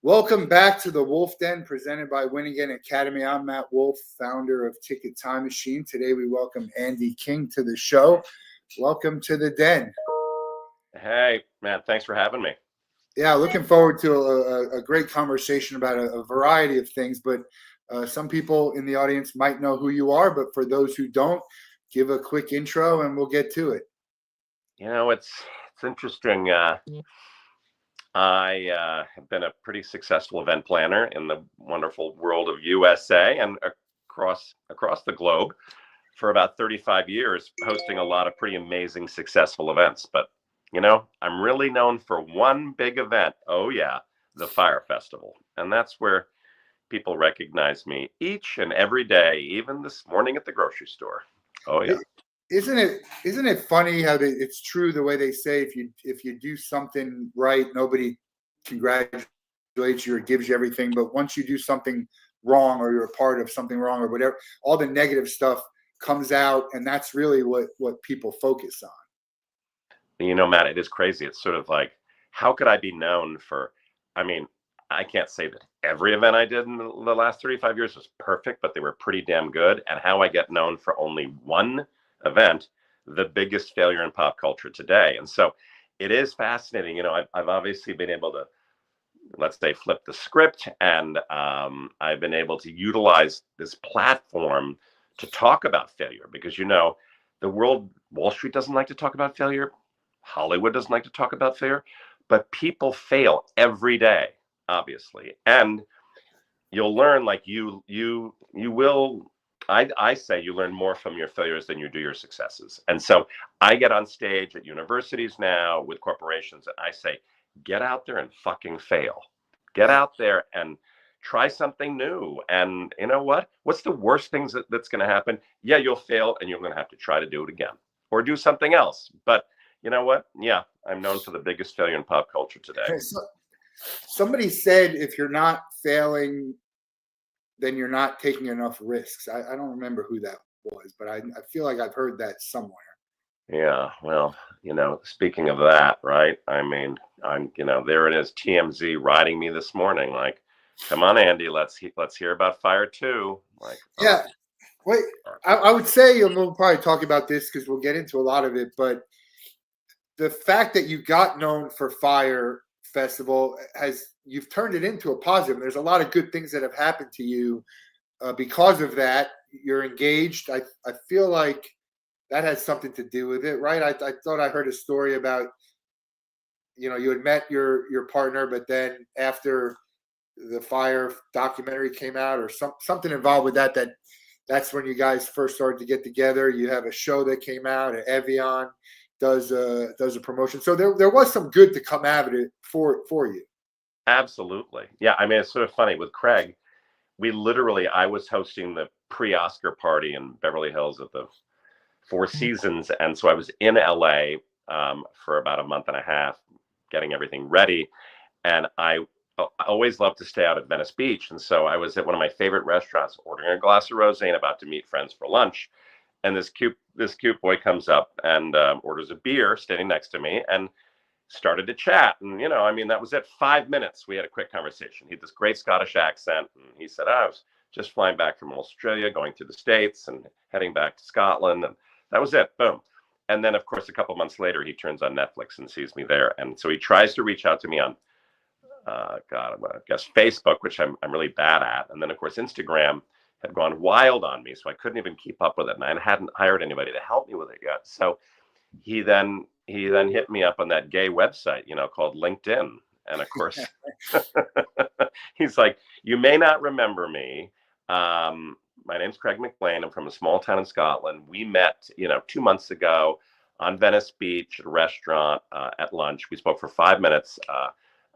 Welcome back to the Wolff Den, presented by Winnigan Academy. I'm Matt Wolff, founder of Ticket Time Machine. Today we welcome Andy King to the show. Welcome to the Den. Hey, Matt, thanks for having me. Yeah, looking forward to a great conversation about a variety of things, but some people in the audience might know who you are, but for those who don't, give a quick intro and we'll get to it. You know, it's interesting. I have been a pretty successful event planner in the wonderful world of USA and across the globe for about 35 years, hosting a lot of pretty amazing, successful events. But, you know, I'm really known for one big event. Oh, yeah, the Fyre Festival. And that's where people recognize me each and every day, even this morning at the grocery store. Oh, yeah. Isn't it funny how it's true the way they say if you do something right, nobody congratulates you or gives you everything, but once you do something wrong or you're a part of something wrong or whatever, all the negative stuff comes out, and that's really what people focus on. You know, Matt, it is crazy. It's sort of like, how could I be known for, I can't say that every event I did in the last 35 years was perfect, but they were pretty damn good. And how I get known for only one event, the biggest failure in pop culture today. And so it is fascinating. You know, I've obviously been able to, let's say, flip the script, and I've been able to utilize this platform to talk about failure because, you know, the world, Wall Street doesn't like to talk about failure. Hollywood doesn't like to talk about failure, but people fail every day, obviously. And you'll learn, like you will, I say you learn more from your failures than you do your successes. And so I get on stage at universities now with corporations and I say, get out there and fucking fail. Get out there and try something new. And you know what? What's the worst things that's going to happen? Yeah, you'll fail and you're going to have to try to do it again or do something else. But you know what? Yeah, I'm known for the biggest failure in pop culture today. So, somebody said if you're not failing, then you're not taking enough risks. I don't remember who that was, but I feel like I've heard that somewhere. Yeah, well, you know, speaking of that, right? I mean, there it is, TMZ riding me this morning. Like, come on, Andy, let's hear about Fyre 2. Like, yeah, wait, I would say, and we'll probably talk about this because we'll get into a lot of it, but the fact that you got known for Fyre Festival you've turned it into a positive. There's a lot of good things that have happened to you because of that. You're engaged. I feel like that has something to do with it, right? I thought I heard a story about, you know, you had met your partner, but then after the Fyre documentary came out or something involved with that's when you guys first started to get together. You have a show that came out at Evian does a promotion. So there was some good to come out of it for you. Absolutely. Yeah. I mean, it's sort of funny with Craig. I was hosting the pre-Oscar party in Beverly Hills at the Four Seasons. And so I was in LA for about a month and a half getting everything ready. And I always loved to stay out at Venice Beach. And so I was at one of my favorite restaurants ordering a glass of rosé and about to meet friends for lunch. And this cute boy comes up and orders a beer standing next to me and started to chat. And, you know, I mean, that was it. 5 minutes. We had a quick conversation. He had this great Scottish accent. And he said, I was just flying back from Australia, going through the States and heading back to Scotland. And that was it. Boom. And then, of course, a couple months later, he turns on Netflix and sees me there. And so he tries to reach out to me on, I guess, Facebook, which I'm really bad at. And then, of course, Instagram had gone wild on me. So I couldn't even keep up with it. And I hadn't hired anybody to help me with it yet. So he then hit me up on that gay website, you know, called LinkedIn. And of course, he's like, you may not remember me. My name's Craig McLean. I'm from a small town in Scotland. We met, you know, 2 months ago on Venice Beach at a restaurant at lunch. We spoke for 5 minutes.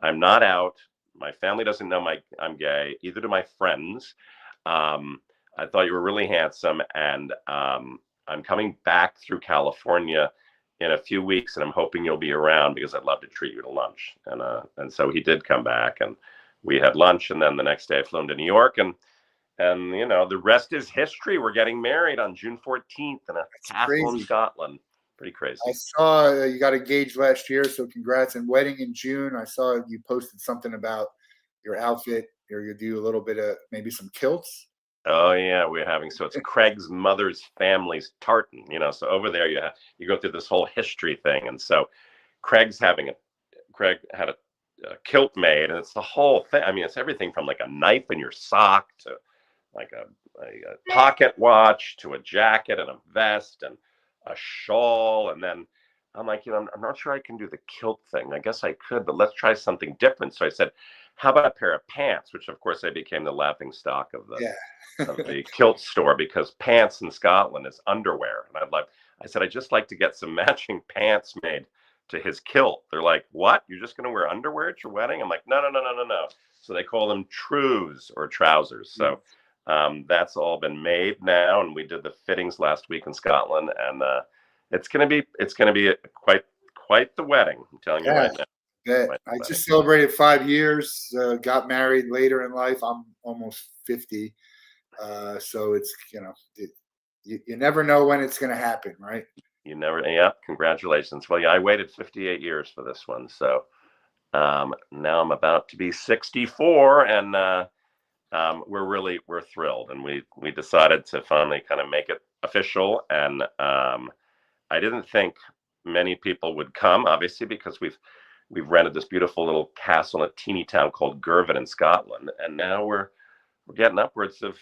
I'm not out. My family doesn't know I'm gay, either do my friends. I thought you were really handsome. And I'm coming back through California in a few weeks, and I'm hoping you'll be around because I'd love to treat you to lunch. And so he did come back, and we had lunch. And then the next day I flew him to New York, and you know, the rest is history. We're getting married on June 14th in a castle in Scotland. Pretty crazy. I saw you got engaged last year, so congrats. And wedding in June. I saw you posted something about your outfit, or you do a little bit of maybe some kilts. Oh yeah, we're having, so it's Craig's mother's family's tartan, so over there you go through this whole history thing, and so Craig's having a Craig had a kilt made, and it's the whole thing. I mean, it's everything from like a knife in your sock to like a pocket watch to a jacket and a vest and a shawl. And then I'm like, I'm not sure I can do the kilt thing. I guess I could, but let's try something different. So I said, how about a pair of pants? Which of course I became the laughing stock of the Yeah. of the kilt store, because pants in Scotland is underwear. And I said, I'd just like to get some matching pants made to his kilt. They're like, what? You're just going to wear underwear at your wedding? I'm like, no, no, no, no, no, no. So they call them trews or trousers. So that's all been made now, and we did the fittings last week in Scotland, and it's going to be quite the wedding. I'm telling you right now. I just celebrated 5 years. Got married later in life. I'm almost 50, so it's you never know when it's going to happen, right? You never. Yeah. Congratulations. Well, yeah, I waited 58 years for this one, so now I'm about to be 64, and we're thrilled, and we decided to finally kind of make it official. And I didn't think many people would come, obviously, because we've rented this beautiful little castle in a teeny town called Girvan in Scotland, and now we're getting upwards of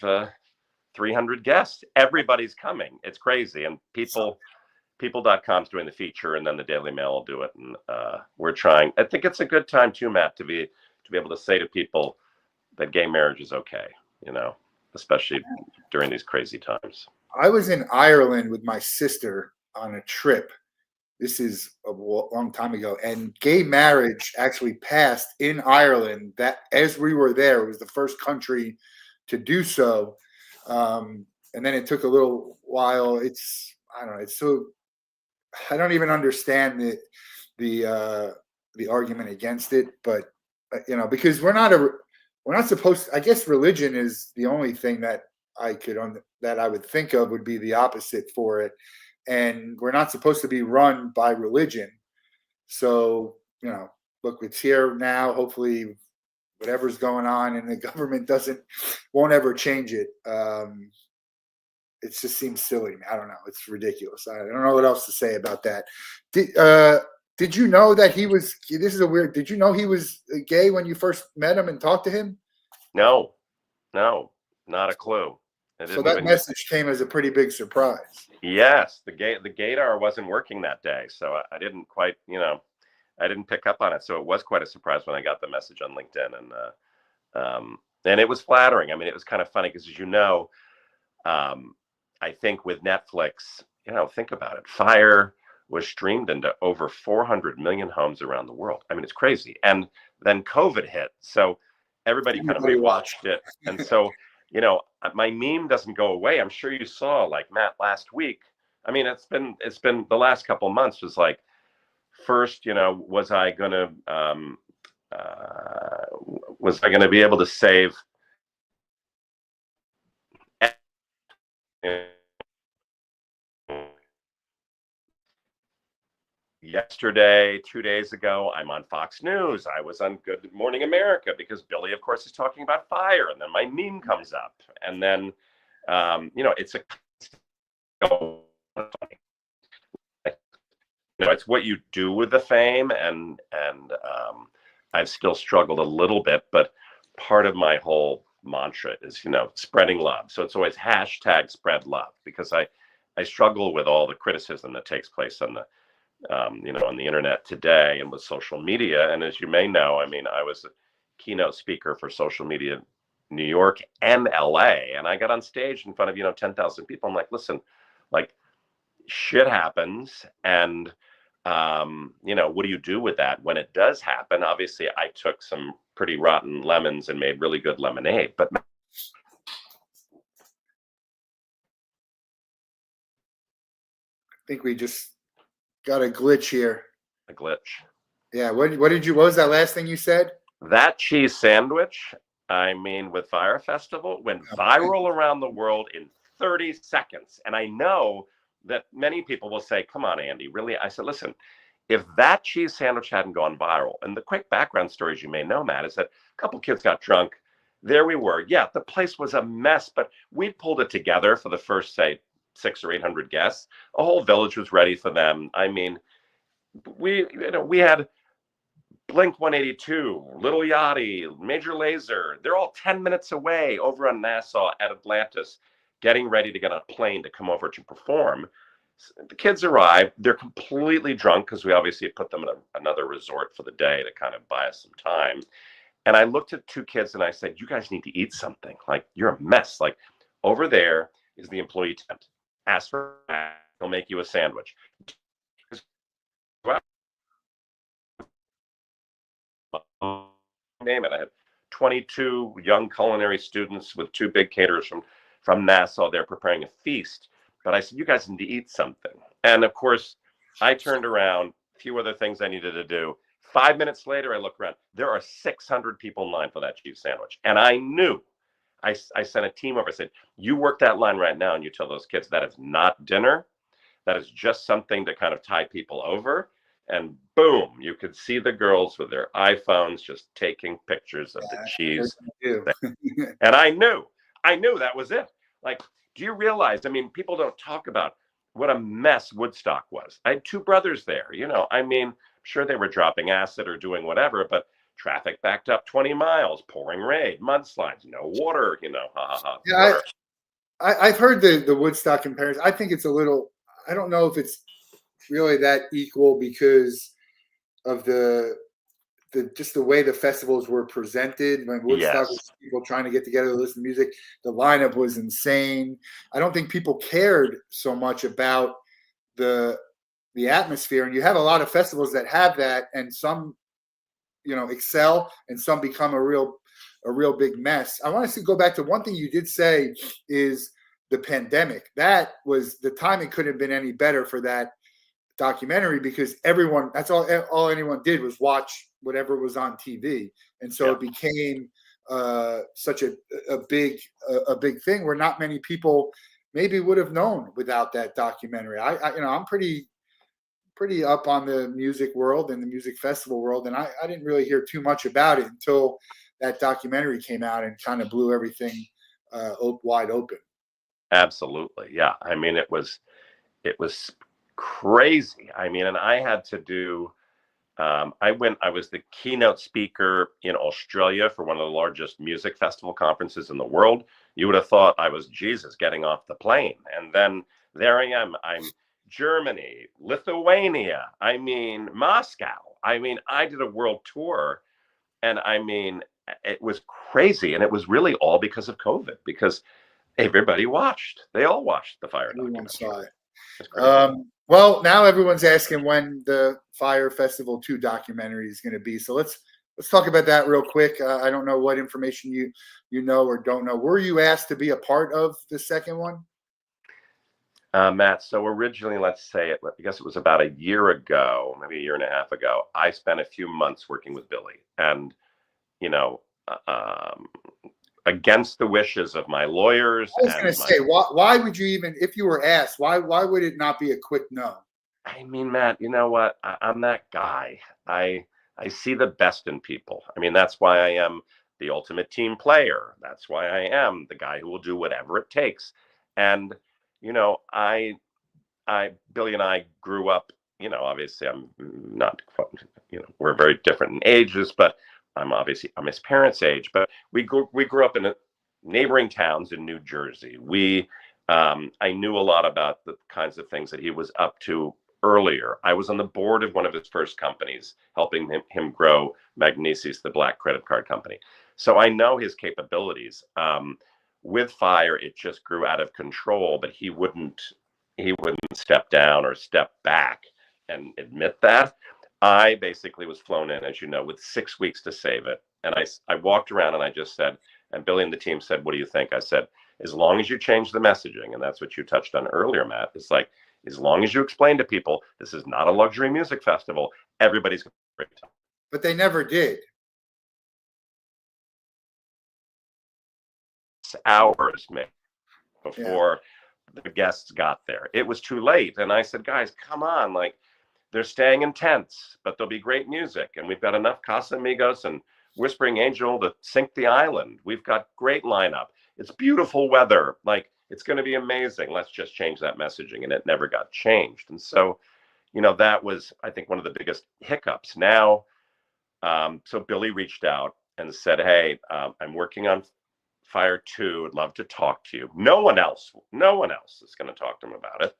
300 guests. Everybody's coming. It's crazy, and people.com's doing the feature, and then the Daily Mail will do it, and we're trying. I think it's a good time too, Matt, to be able to say to people that gay marriage is okay, especially during these crazy times. I was in Ireland with my sister on a trip. This is a long time ago, and gay marriage actually passed in Ireland. That as we were there, it was the first country to do so, and then it took a little while. I don't know. It's so I don't even understand the argument against it, but because we're not supposed. I guess religion is the only thing that that I would think of would be the opposite for it. And we're not supposed to be run by religion. So, look, it's here now. Hopefully whatever's going on in the government won't ever change it. It just seems silly. I don't know. It's ridiculous. I don't know what else to say about that. Did you know that did you know he was gay when you first met him and talked to him? No, not a clue. So that message came as a pretty big surprise. Yes, the gaydar wasn't working that day, so I didn't quite, I didn't pick up on it. So it was quite a surprise when I got the message on LinkedIn, and it was flattering. I mean, it was kind of funny because, as you know, I think with Netflix, think about it. Fyre was streamed into over 400 million homes around the world. I mean, it's crazy. And then COVID hit, so everybody kind of watched it, and so. My meme doesn't go away. I'm sure you saw, like, Matt, last week. I mean, it's been the last couple of months was like, first, was I gonna be able to save yesterday, 2 days ago, I'm on Fox News. I was on Good Morning America because Billy, of course, is talking about Fyre, and then my meme comes up, and then it's it's what you do with the fame, and I've still struggled a little bit, but part of my whole mantra is spreading love. So it's always hashtag spread love, because I struggle with all the criticism that takes place on the on the internet today and with social media. And as you may know, I mean, I was a keynote speaker for Social Media New York and LA, and I got on stage in front of 10,000 people. I'm like, listen, like, shit happens, and what do you do with that when it does happen? Obviously, I took some pretty rotten lemons and made really good lemonade, but I think we just got a glitch here. A glitch. Yeah. What was that last thing you said? That cheese sandwich, I mean, with Fyre Festival, went viral around the world in 30 seconds. And I know that many people will say, come on, Andy, really? I said, listen, If that cheese sandwich hadn't gone viral, and the quick background stories you may know, Matt, is that a couple kids got drunk. There we were. Yeah, the place was a mess, but we pulled it together for the first, say, 600 or 800 guests. A whole village was ready for them. I mean, we had Blink 182, Little Yachty, Major Lazer. They're all 10 minutes away over on Nassau at Atlantis, getting ready to get on a plane to come over to perform. The kids arrive. They're completely drunk because we obviously put them in another resort for the day to kind of buy us some time. And I looked at two kids and I said, "You guys need to eat something. Like, you're a mess. Like, over there is the employee tent. Ask for that. He'll make you a sandwich." Name it. I had 22 young culinary students with two big caterers from Nassau. They're preparing a feast. But I said, "You guys need to eat something." And of course, I turned around, a few other things I needed to do. 5 minutes later, I look around. There are 600 people in line for that cheese sandwich. And I knew, I sent a team over. I said, "You work that line right now and you tell those kids that is not dinner. That is just something to kind of tie people over." And boom, you could see the girls with their iPhones just taking pictures of the cheese. And I knew that was it. Like, do you realize, I mean, people don't talk about what a mess Woodstock was. I had two brothers there, I mean, sure they were dropping acid or doing whatever, but traffic backed up 20 miles, pouring rain, mudslides, no water, Yeah, I've heard the Woodstock comparison. I think it's a little, I don't know if it's really that equal because of the just the way the festivals were presented. When Woodstock was people trying to get together to listen to music, the lineup was insane. I don't think people cared so much about the atmosphere. And you have a lot of festivals that have that, and some excel, and some become a real big mess. I want to go back to one thing you did say is the pandemic. That was the timing couldn't have been any better for that documentary, because that's all anyone did was watch whatever was on TV. And so it became such a big thing where not many people maybe would have known without that documentary. I'm pretty up on the music world and the music festival world, and I didn't really hear too much about it until that documentary came out and kind of blew everything wide open. Absolutely. Yeah. I mean, it was crazy. I mean, and I had to do, I was the keynote speaker in Australia for one of the largest music festival conferences in the world. You would have thought I was Jesus getting off the plane. And then there I am. I'm Germany, Lithuania, I mean, Moscow. I mean, I did a world tour, and I mean, it was crazy. And it was really all because of COVID, because everybody watched. They all watched the Fyre documentary. Everyone saw it. Well, now everyone's asking when the Fyre Festival 2 documentary is going to be. So let's talk about that real quick. I don't know what information you know or don't know. Were you asked to be a part of the second one? Matt, so originally, let's say I guess it was about a year ago, maybe a year and a half ago, I spent a few months working with Billy. And, against the wishes of my lawyers. I was going to say, why would you even, if you were asked, why would it not be a quick no? I mean, Matt, you know what? I'm that guy. I see the best in people. I mean, that's why I am the ultimate team player. That's why I am the guy who will do whatever it takes. And, Billy and I grew up, obviously I'm not, we're very different in ages, but I'm his parents' age, but we grew up in neighboring towns in New Jersey. I knew a lot about the kinds of things that he was up to earlier. I was on the board of one of his first companies, helping him grow Magnesi's, the black credit card company. So I know his capabilities. With Fyre, it just grew out of control, but he wouldn't step down or step back and admit that. I basically was flown in, as you know, with 6 weeks to save it. And I walked around and I just said, and Billy and the team said, "What do you think?" I said, "As long as you change the messaging," and that's what you touched on earlier, Matt. It's like, as long as you explain to people, this is not a luxury music festival, everybody's going to have a great time. But they never did. Hours before the guests got there. It was too late. And I said, "Guys, come on. Like, they're staying in tents, but there'll be great music. And we've got enough Casamigos and Whispering Angel to sink the island. We've got great lineup. It's beautiful weather. Like, it's going to be amazing. Let's just change that messaging. And it never got changed. And so, that was, I think, one of the biggest hiccups. Now, so Billy reached out and said, hey, I'm working on Fyre 2. I'd love to talk to you. No one else is going to talk to him about it.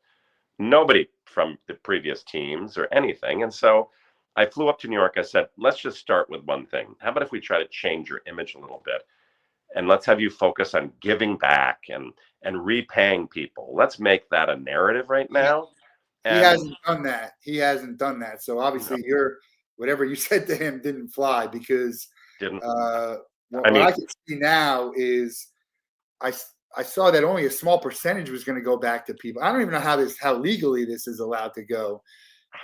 Nobody from the previous teams or anything. And so I flew up to New York. I said, let's just start with one thing. How about if we try to change your image a little bit? And let's have you focus on giving back and repaying people. Let's make that a narrative right now. He hasn't done that. So obviously whatever you said to him didn't fly, because what I can see now is I saw that only a small percentage was going to go back to people. I don't even know how legally this is allowed to go.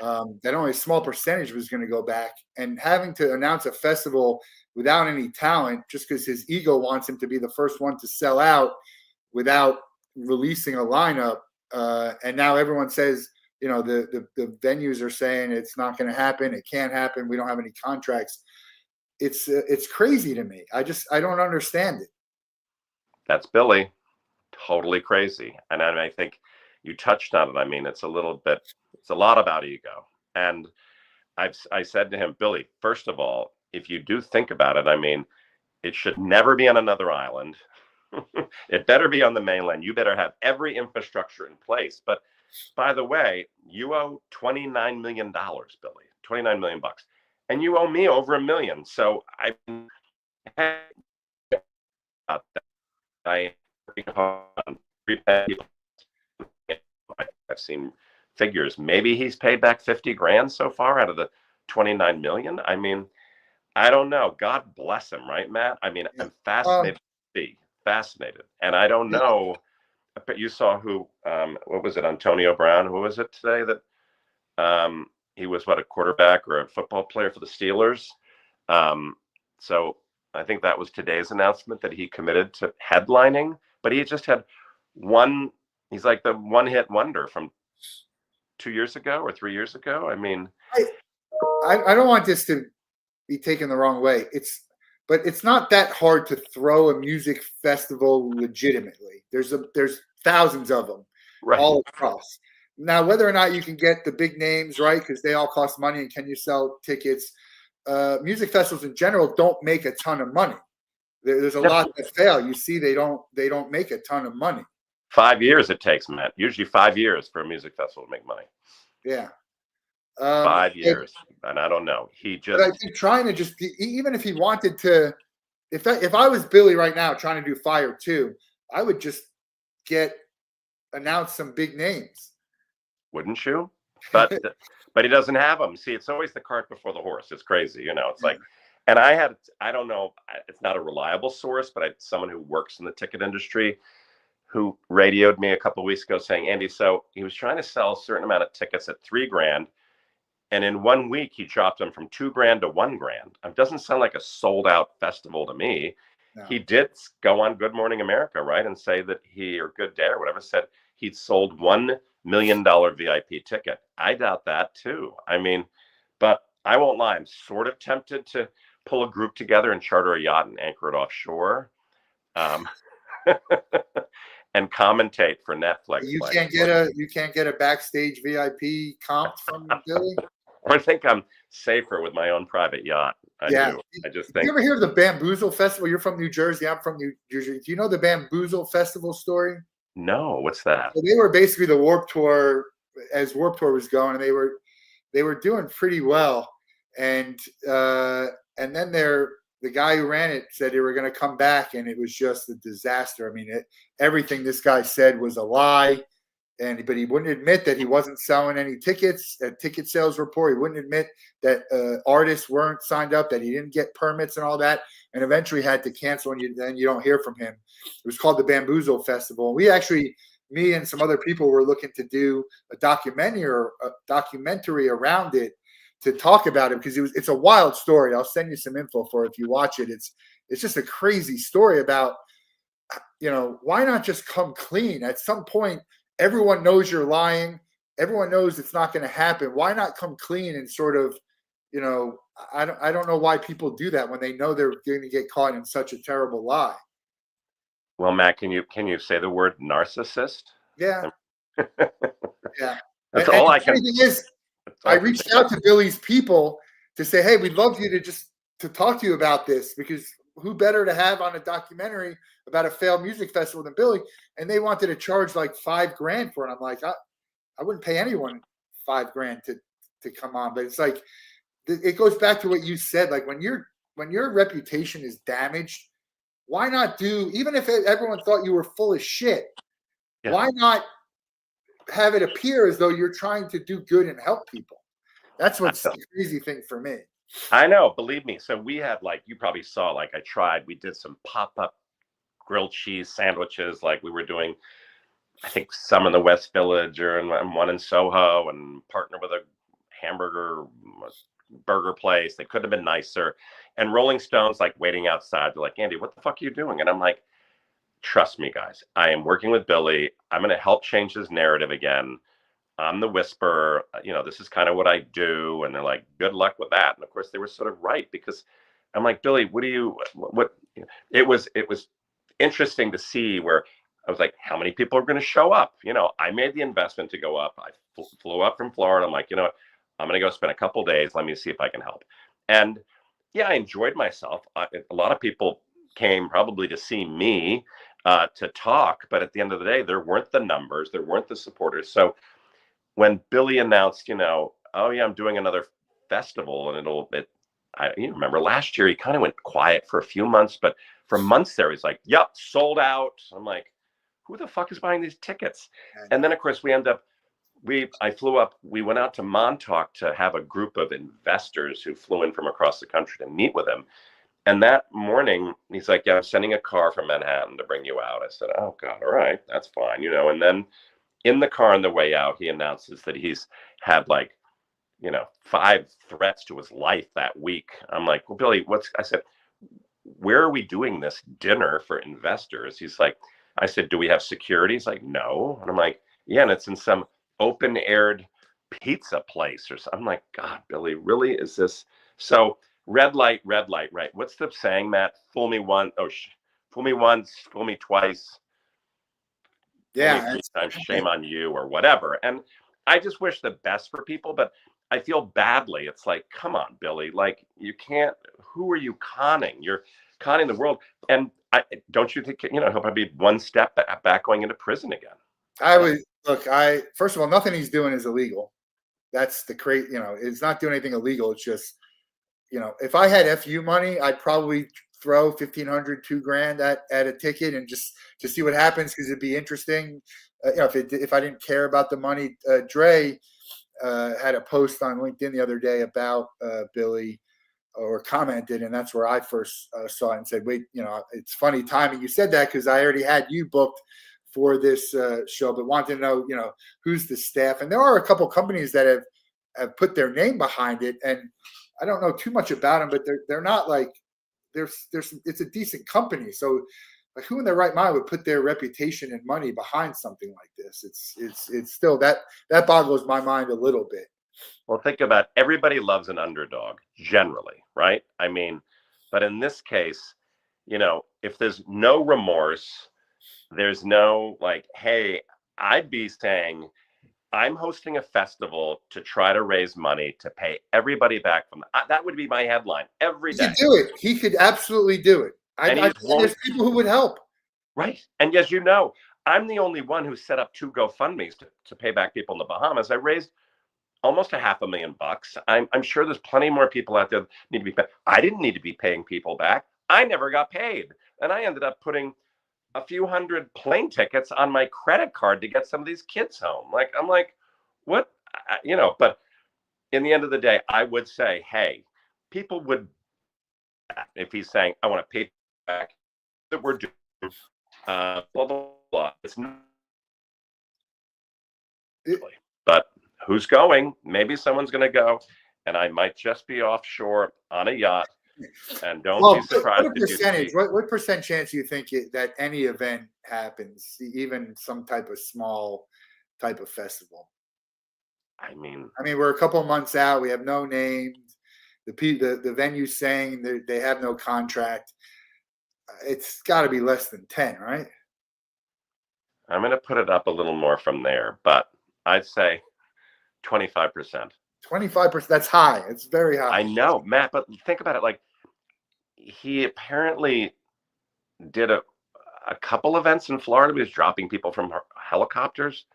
That only a small percentage was going to go back, and having to announce a festival without any talent just because his ego wants him to be the first one to sell out without releasing a lineup. And now everyone says, the venues are saying it's not going to happen. It can't happen. We don't have any contracts. It's crazy to me. I don't understand it. That's Billy. Totally crazy. And I think you touched on it. I mean, it's a lot about ego. And I said to him, Billy, first of all, if you do think about it, I mean, it should never be on another island. It better be on the mainland. You better have every infrastructure in place. But by the way, you owe $29 million, Billy, $29 million bucks. And you owe me over $1 million. So I've seen figures. Maybe he's paid back 50 grand so far out of the 29 million. I mean, I don't know. God bless him, right, Matt? I mean, I'm fascinated. And I don't know, but you saw who, what was it, Antonio Brown? Who was it today that he was, a quarterback or a football player for the Steelers? So I think that was today's announcement that he committed to headlining, but he just had he's like the one-hit wonder from 2 years ago or 3 years ago. I mean, I don't want this to be taken the wrong way. But it's not that hard to throw a music festival legitimately. There's thousands of them all across. Now, whether or not you can get the big names, right, because they all cost money, and can you sell tickets? Music festivals in general don't make a ton of money. There's a lot that fail. You see, they don't make a ton of money. 5 years it takes, Matt. Usually 5 years for a music festival to make money. Yeah. 5 years, and I don't know. But I think trying to just even if he wanted to, if I was Billy right now trying to do Fyre 2, I would just announce some big names. Wouldn't you? But he doesn't have them. See, it's always the cart before the horse. It's crazy, It's like, and I don't know. It's not a reliable source, but I had someone who works in the ticket industry who radioed me a couple of weeks ago saying, Andy, so he was trying to sell a certain amount of tickets at $3 grand. And in 1 week, he dropped them from $2 grand to $1 grand. It doesn't sound like a sold out festival to me. No. He did go on Good Morning America, right? And say that or Good Day or whatever, said he'd sold $1 million VIP ticket. I doubt that too. I mean, but I won't lie. I'm sort of tempted to pull a group together and charter a yacht and anchor it offshore. And commentate for Netflix. You can't get a backstage VIP comp from Billy. I think I'm safer with my own private yacht. I do. I just think. You ever hear of the Bamboozle Festival? You're from New Jersey. I'm from New Jersey. Do you know the Bamboozle Festival story? No. What's that? So they were basically the Warped Tour as Warped Tour was going, and they were doing pretty well. And then the guy who ran it said they were going to come back, and it was just a disaster. I mean, everything this guy said was a lie, but he wouldn't admit that he wasn't selling any tickets. At ticket sales report, he wouldn't admit that artists weren't signed up, that he didn't get permits and all that, and eventually had to cancel. And then you don't hear from him. It was called the Bamboozle Festival. Me and some other people were looking to do a documentary around it, to talk about it, because it's a wild story. I'll send you some info for it if you watch it. It's just a crazy story about, why not just come clean? At some point, everyone knows you're lying. everyone knows it's not going to happen. Why not come clean and sort of, I don't know why people do that when they know they're going to get caught in such a terrible lie. Well, Matt, can you say the word narcissist? Yeah. Yeah. That's And all the I can. funny thing is, I reached out to Billy's people to say, hey, we'd love you to talk to you about this, because who better to have on a documentary about a failed music festival than Billy? And they wanted to charge like $5,000 for it. I'm like, I wouldn't pay anyone $5,000 to come on. But it's like, it goes back to what you said. Like when your reputation is damaged, why not do, even if everyone thought you were full of shit, why not have it appear as though you're trying to do good and help people? That's what's the crazy thing for me. I know, believe me. So we had, like, you probably saw, like, we did some pop-up grilled cheese sandwiches. Like, we were doing, I think, some in the West Village and one in Soho, and partnered with a burger place. They couldn't have been nicer. And Rolling Stone's like waiting outside. They're like, Andy, what the fuck are you doing? And I'm like, trust me, guys, I am working with Billy. I'm going to help change his narrative again. I'm the whisperer. This is kind of what I do. And they're like, good luck with that. And of course they were sort of right, because I'm like, Billy, it was interesting to see where I was like, how many people are going to show up? I made the investment to go up. I flew up from Florida. I'm like, you know what? I'm going to go spend a couple days. Let me see if I can help. And yeah, I enjoyed myself. A lot of people came probably to see me, to talk, but at the end of the day, there weren't the numbers, there weren't the supporters. So when Billy announced, oh yeah, I'm doing another festival, and you remember last year he kind of went quiet for a few months, but for months there he's like, yep, sold out. I'm like, who the fuck is buying these tickets? And then of course I flew up, we went out to Montauk to have a group of investors who flew in from across the country to meet with him. And that morning, he's like, yeah, I'm sending a car from Manhattan to bring you out. I said, oh God, all right, that's fine, And then in the car on the way out, he announces that he's had 5 threats to his life that week. I'm like, well, Billy, I said, where are we doing this dinner for investors? He's like, I said, do we have security? He's like, no. And I'm like, yeah, and it's in some open-aired pizza place or something. I'm like, God, Billy, really? Is this? So red light, right? What's the saying, Matt? Fool me once, fool me twice. Yeah. 3 times, shame on you, or whatever. And I just wish the best for people, but I feel badly. It's like, come on, Billy, like, you can't, who are you conning? You're conning the world. And don't you think, he'll probably be one step back going into prison again. First of all, nothing he's doing is illegal. That's the it's not doing anything illegal. It's just, if I had FU money, I'd probably throw $1,500, $2,000 at a ticket and just to see what happens, because it'd be interesting. If I didn't care about the money. Dre had a post on LinkedIn the other day about Billy, or commented, and that's where I first saw it and said, wait, it's funny timing you said that, because I already had you booked for this show, but wanted to know, who's the staff. And there are a couple companies that have put their name behind it, and I don't know too much about them, but they're not like, it's a decent company. So like, who in their right mind would put their reputation and money behind something like this? It's still that boggles my mind a little bit. Well, think about, everybody loves an underdog generally, right? I mean, but in this case, if there's no remorse, there's no like, hey, I'd be saying, I'm hosting a festival to try to raise money to pay everybody back from that would be my headline every day. He could do it. He could absolutely do it. There's people who would help. Right. And as you know, I'm the only one who set up 2 GoFundMes to pay back people in the Bahamas. I raised almost $500,000. I'm sure there's plenty more people out there that need to be paid. I didn't need to be paying people back. I never got paid. And I ended up putting a few hundred plane tickets on my credit card to get some of these kids home. I'm like, what? But in the end of the day, I would say, hey, people would, if he's saying, I want to pay back that we're doing, blah, blah, blah. It's not. But who's going? Maybe someone's going to go, and I might just be offshore on a yacht. And don't be surprised. What percent chance do you think that any event happens, even some type of small type of festival? I mean, we're a couple of months out. We have no names. The venue's saying they have no contract. It's got to be less than 10, right? I'm going to put it up a little more from there, but I'd say 25%. 25%. That's high. It's very high. I know, Matt, but think about it. Like, he apparently did a couple events in Florida. He was dropping people from helicopters.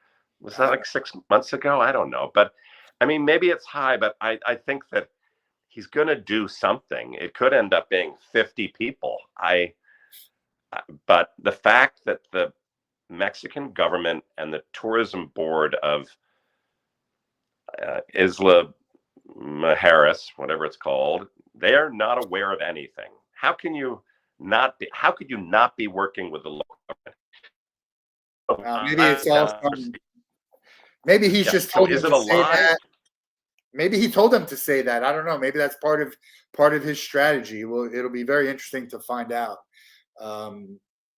Was that like 6 months ago? I don't know. But I mean, maybe it's high, but I think that he's going to do something. It could end up being 50 people. But the fact that the Mexican government and the tourism board of Isla Mujeres, whatever it's called, they are not aware of anything. How could you not be working with the local government? Maybe it's all maybe he's just told him to say that. Maybe he told them to say that. I don't know. Maybe that's part of his strategy. Well, it'll be very interesting to find out.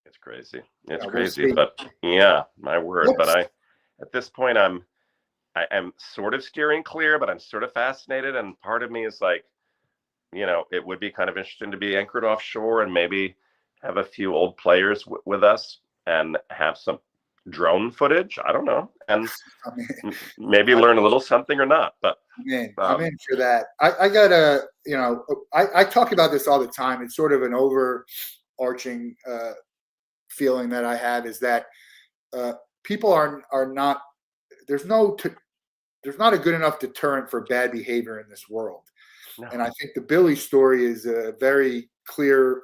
It's crazy. It's crazy, but yeah, my word. But at this point, I am sort of steering clear, but I'm sort of fascinated. And part of me is like, it would be kind of interesting to be anchored offshore and maybe have a few old players with us and have some drone footage. I don't know. And maybe learn a little something or not, but I'm in for that. I gotta, I talk about this all the time. It's sort of an overarching feeling that I have is that people are not, there's not a good enough deterrent for bad behavior in this world. No. And I think the Billy story is a very clear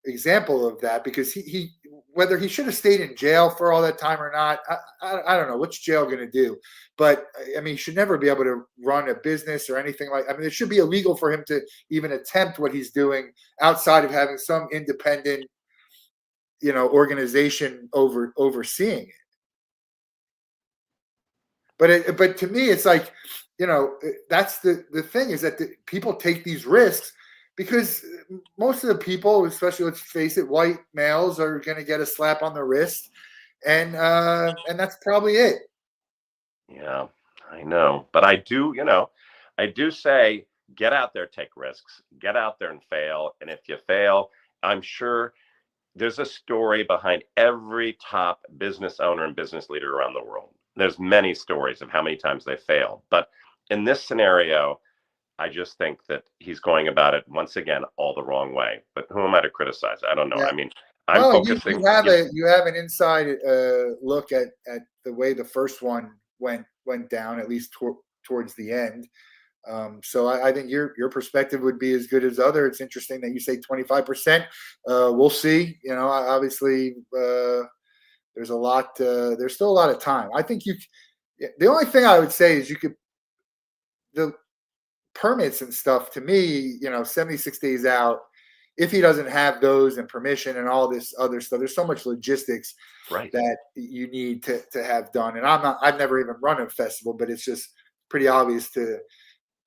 example of that, because he whether he should have stayed in jail for all that time or not, I don't know. What's jail going to do? But I mean, he should never be able to run a business or anything like. I mean, it should be illegal for him to even attempt what he's doing outside of having some independent, organization overseeing it. But to me, it's like, that's the thing, is that people take these risks because most of the people, especially, let's face it, white males, are going to get a slap on the wrist, and that's probably it. Yeah, I know, but I do say, get out there, take risks, get out there and fail, and if you fail, I'm sure there's a story behind every top business owner and business leader around the world. There's many stories of how many times they failed, but in this scenario, I just think that he's going about it once again all the wrong way. But who am I to criticize? I don't know. Yeah. I mean, I'm focusing. You have an inside look at the way the first one went down, at least towards the end. So I think your perspective would be as good as other. It's interesting that you say 25%. We'll see. Obviously, there's a lot. There's still a lot of time. I think the only thing I would say is the permits and stuff, to me, 76 days out, if he doesn't have those and permission and all this other stuff, there's so much logistics that you need to have done. And I've never even run a festival, but it's just pretty obvious to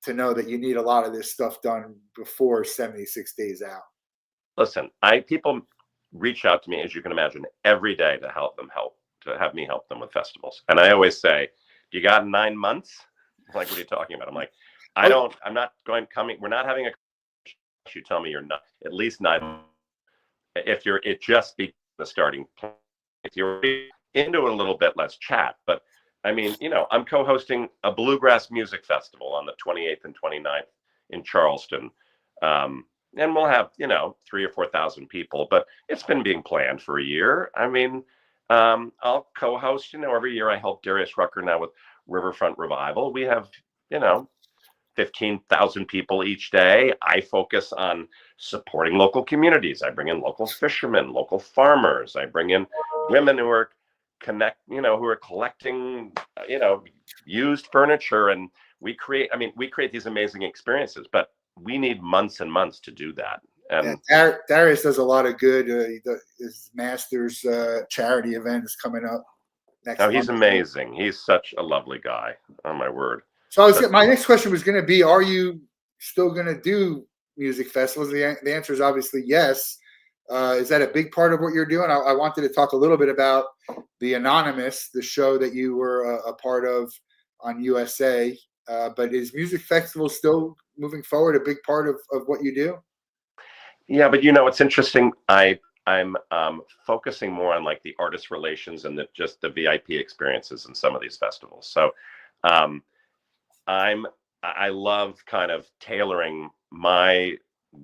know that you need a lot of this stuff done before 76 days out. Listen, people reach out to me, as you can imagine, every day to have me help them with festivals. And I always say, you got 9 months? Like, what are you talking about? I'm like, we're not having you tell me you're not at least 9 months. If it just be the starting point. If you're into it a little bit, let's chat. But I mean, I'm co-hosting a bluegrass music festival on the 28th and 29th in Charleston. And we'll have, 3,000 or 4,000 people, but it's been being planned for a year. I mean, I'll co-host, every year I help Darius Rucker now with Riverfront Revival. We have, 15,000 people each day. I focus on supporting local communities. I bring in local fishermen, local farmers. I bring in women who are collecting, used furniture, and we create these amazing experiences, but we need months and months to do that. And Darius does a lot of good. His Masters charity event is coming up next month. He's amazing. He's such a lovely guy. Oh, my word. So my next question was going to be, are you still going to do music festivals? The answer is obviously yes. Is that a big part of what you're doing? I wanted to talk a little bit about the Anonymous, the show that you were a part of on USA. But is music festival still moving forward a big part of what you do? Yeah, but it's interesting. I'm focusing more on like the artist relations and just the VIP experiences in some of these festivals. So um, I love kind of tailoring my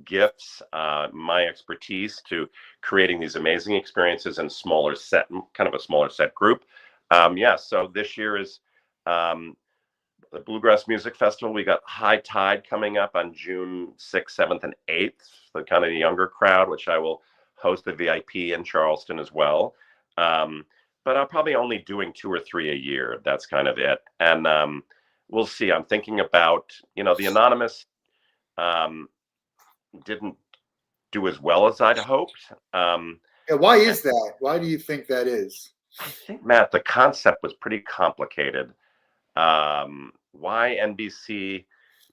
gifts, my expertise to creating these amazing experiences in kind of a smaller set group. Yeah, so this year is um, the Bluegrass Music Festival. We got High Tide coming up on June 6th, 7th, and 8th, the kind of younger crowd, which I will host the VIP in Charleston as well. Um, but I'm probably only doing 2 or 3 a year. That's kind of it. And we'll see. I'm thinking about, the Anonymous um, didn't do as well as I'd hoped. Yeah, why is that? Why do you think that is? I think, Matt, the concept was pretty complicated. Why NBC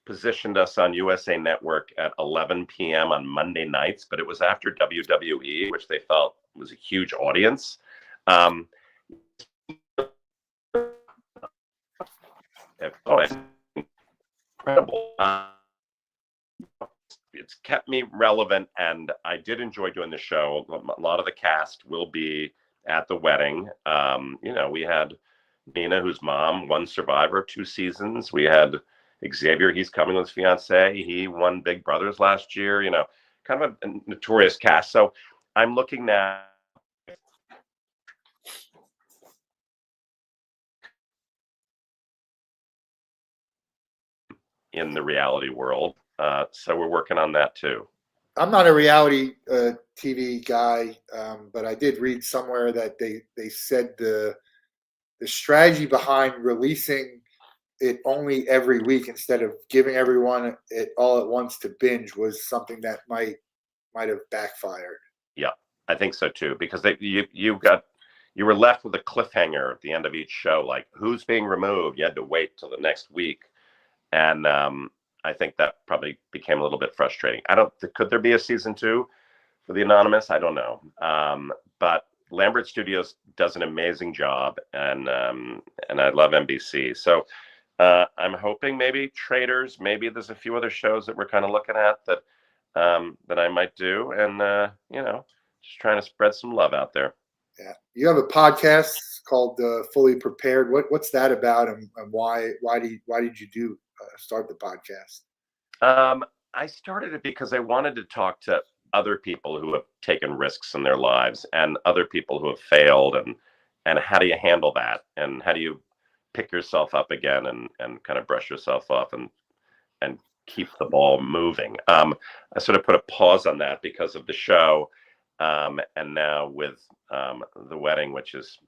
positioned us on USA Network at 11 p.m. on Monday nights, but it was after WWE, which they felt was a huge audience. It's incredible. It's kept me relevant, and I did enjoy doing the show. A lot of the cast will be at the wedding. We had Nina, whose mom won Survivor 2 seasons. We had Xavier, he's coming with his fiance. He won Big Brothers last year, kind of a notorious cast. So I'm looking now in the reality world. So we're working on that too. I'm not a reality TV guy, but I did read somewhere that they said the strategy behind releasing it only every week instead of giving everyone it all at once to binge was something that might have backfired. Yeah, I think so too, because you were left with a cliffhanger at the end of each show, like who's being removed. You had to wait till the next week, and I think that probably became a little bit frustrating. Could there be a season 2 for the Anonymous? I don't know, but Lambert Studios does an amazing job, and I love NBC. So I'm hoping maybe Traders, maybe there's a few other shows that we're kind of looking at that I might do, and just trying to spread some love out there. Yeah, you have a podcast called Fully Prepared. What's that about, and why did you start the podcast? I started it because I wanted to talk to other people who have taken risks in their lives and other people who have failed, and how do you handle that, and how do you pick yourself up again and kind of brush yourself off and keep the ball moving. I sort of put a pause on that because of the show, and now with the wedding, which is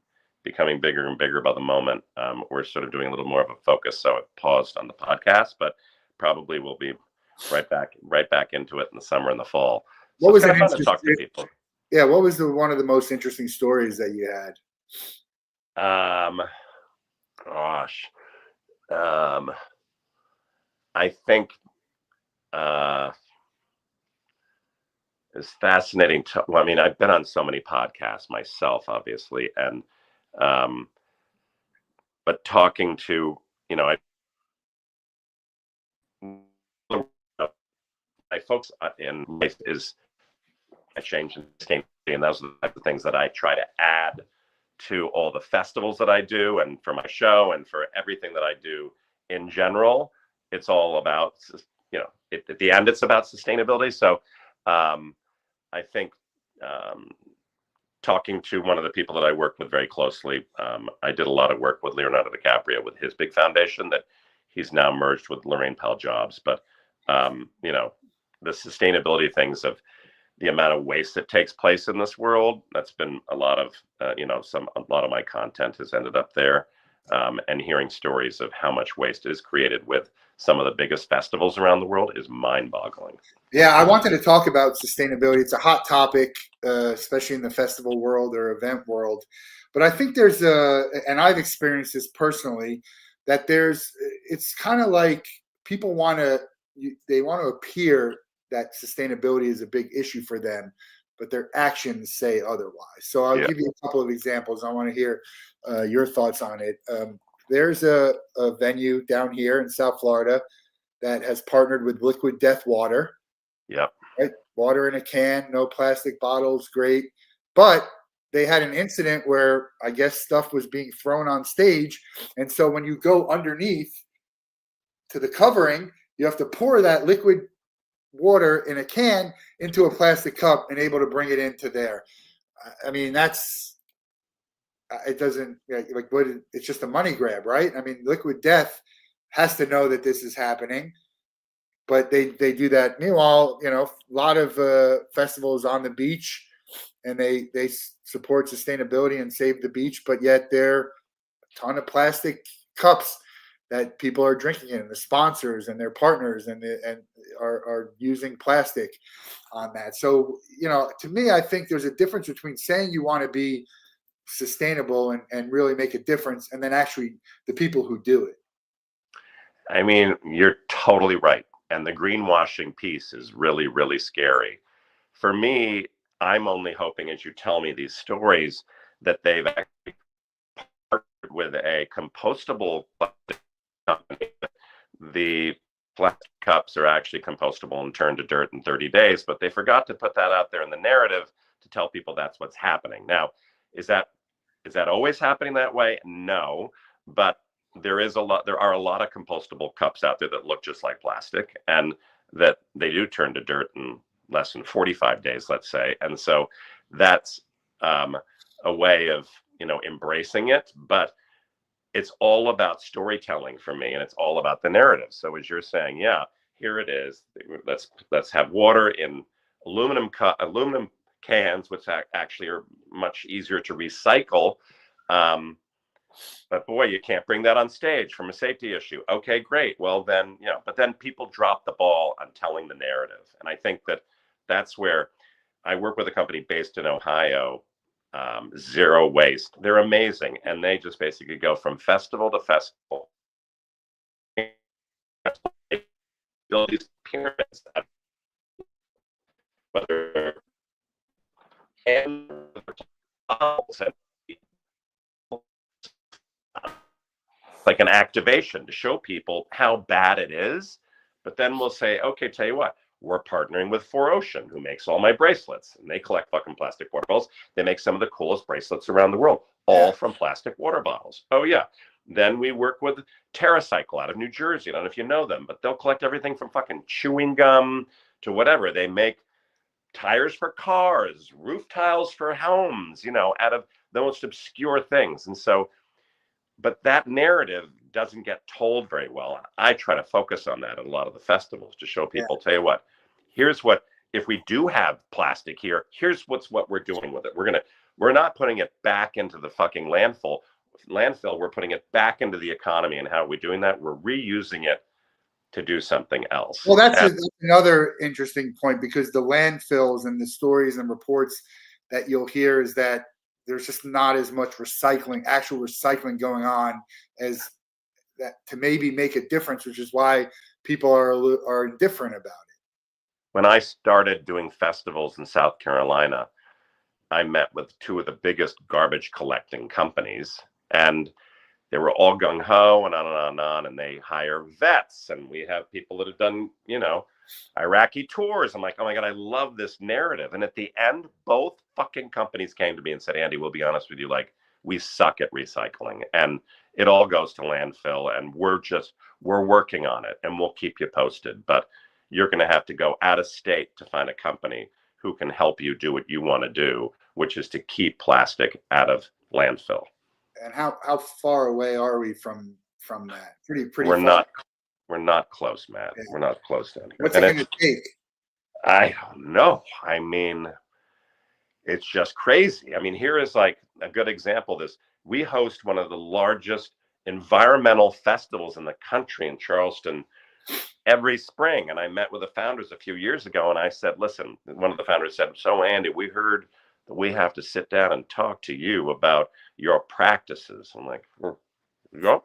becoming bigger and bigger by the moment, we're sort of doing a little more of a focus. So it paused on the podcast, but probably we'll be right back into it in the summer and the fall. So what was it's kind of fun to talk to people. Yeah, what was one of the most interesting stories that you had? Gosh, I think it's fascinating. Well, I mean, I've been on so many podcasts myself, obviously, and but talking to my folks in life is a change in sustainability, and those are the type of things that I try to add to all the festivals that I do, and for my show, and for everything that I do in general. It's all about, at the end, it's about sustainability. So I think talking to one of the people that I work with very closely, I did a lot of work with Leonardo DiCaprio with his big foundation that he's now merged with Lorraine Powell Jobs. But the sustainability things of the amount of waste that takes place in this world, that's been a lot of my content has ended up there, and hearing stories of how much waste is created with some of the biggest festivals around the world is mind-boggling. Yeah, I wanted to talk about sustainability. It's a hot topic, especially in the festival world or event world. But I think and I've experienced this personally, that it's kind of like people they want to appear that sustainability is a big issue for them, but their actions say otherwise. So I'll give you a couple of examples. I want to hear your thoughts on it. there's a venue down here in South Florida that has partnered with Liquid Death Water. Yep. Right? Water in a can, no plastic bottles, great. But they had an incident where I guess stuff was being thrown on stage. And so when you go underneath to the covering, you have to pour that liquid water in a can into a plastic cup and able to bring it into there. I mean, that's it doesn't like what it's just a money grab, right? I mean, Liquid Death has to know that this is happening, but they do that. Meanwhile, a lot of festivals on the beach, and they support sustainability and save the beach, but yet there are a ton of plastic cups that people are drinking in, and the sponsors and their partners and are using plastic on that. So, to me, I think there's a difference between saying you want to be sustainable and really make a difference, and then actually the people who do it. I mean, you're totally right. And the greenwashing piece is really, really scary. For me, I'm only hoping, as you tell me these stories, that they've actually partnered with a compostable plastic company. The plastic cups are actually compostable and turned to dirt in 30 days, but they forgot to put that out there in the narrative to tell people that's what's happening. Now, is that always happening that way? No, but there are a lot of compostable cups out there that look just like plastic, and that they do turn to dirt in less than 45 days, let's say. And so that's a way of embracing it, but it's all about storytelling for me, and it's all about the narrative. So as you're saying, yeah, here it is. Let's have water in aluminum cans, which actually are much easier to recycle. But boy, you can't bring that on stage from a safety issue. Okay, great. Well, then, but then people drop the ball on telling the narrative. And I think that's where I work with a company based in Ohio, Zero Waste. They're amazing. And they just basically go from festival to festival. They build these pyramids, whether and like an activation to show people how bad it is. But then we'll say, okay, tell you what, we're partnering with 4Ocean, who makes all my bracelets, and they collect fucking plastic water bottles. They make some of the coolest bracelets around the world, all from plastic water bottles. Oh yeah. Then we work with TerraCycle out of New Jersey. I don't know if you know them, but they'll collect everything from fucking chewing gum to whatever. They make tires for cars, roof tiles for homes, out of the most obscure things. And so, but that narrative doesn't get told very well. I try to focus on that at a lot of the festivals to show people, tell you what, here's what, if we do have plastic here, here's what we're doing with it. We're not putting it back into the fucking landfill. We're putting it back into the economy. And how are we doing that? We're reusing it to do something else. Well, that's another interesting point, because the landfills and the stories and reports that you'll hear is that there's just not as much actual recycling going on as that to maybe make a difference, which is why people are indifferent about it. When I started doing festivals in South Carolina, I met with two of the biggest garbage collecting companies, and they were all gung-ho and on and on and on, and they hire vets, and we have people that have done, Iraqi tours. I'm like, oh my God, I love this narrative. And at the end, both fucking companies came to me and said, Andy, we'll be honest with you, like, we suck at recycling, and it all goes to landfill, and we're working on it, and we'll keep you posted. But you're going to have to go out of state to find a company who can help you do what you want to do, which is to keep plastic out of landfill. And how far away are we from that? Pretty We're far. We're not close, Matt. Yeah. We're not close down here. What's it going to take? I don't know. I mean, it's just crazy. I mean, here is like a good example of this. We host one of the largest environmental festivals in the country in Charleston every spring. And I met with the founders a few years ago, and I said, listen, one of the founders said, so Andy, we heard that we have to sit down and talk to you about your practices. I'm like, yep.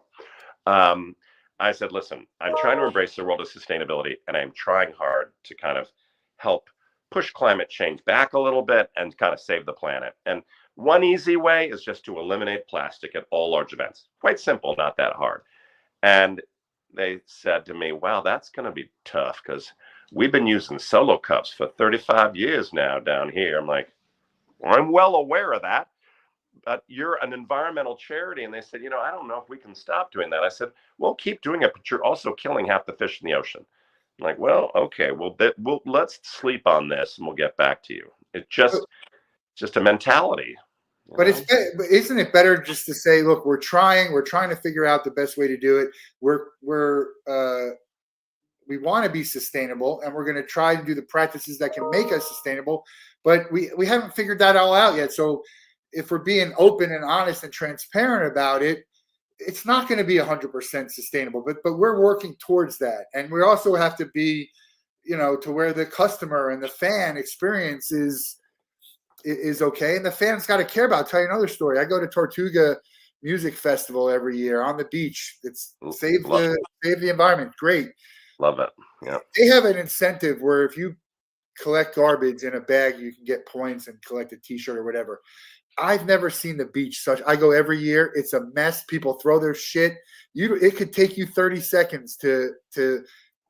I said, listen, I'm trying to embrace the world of sustainability, and I'm trying hard to kind of help push climate change back a little bit and kind of save the planet. And One easy way is just to eliminate plastic at all large events. Quite simple, not that hard. And they said to me, wow, that's going to be tough because we've been using solo cups for 35 years now down here. I'm like, well, I'm well aware of that, but you're an environmental charity. And they said, I don't know if we can stop doing that. I said, well, keep doing it, but you're also killing half the fish in the ocean. I'm like, well, okay, well, let's sleep on this and we'll get back to you. It's just a mentality. But isn't it better just to say, look, we're trying to figure out the best way to do it. We want to be sustainable, and we're going to try to do the practices that can make us sustainable, but we haven't figured that all out yet. So if we're being open and honest and transparent about it, it's not going to be 100% sustainable, but we're working towards that. And we also have to be, to where the customer and the fan experience is okay. And the fans got to care about. I'll tell you another story. I go to Tortuga Music Festival every year on the beach. It's save the environment. Great. Love it. Yeah. They have an incentive where if you collect garbage in a bag, you can get points and collect a t-shirt or whatever. I've never seen the beach I go every year. It's a mess. People throw their shit. It could take you 30 seconds to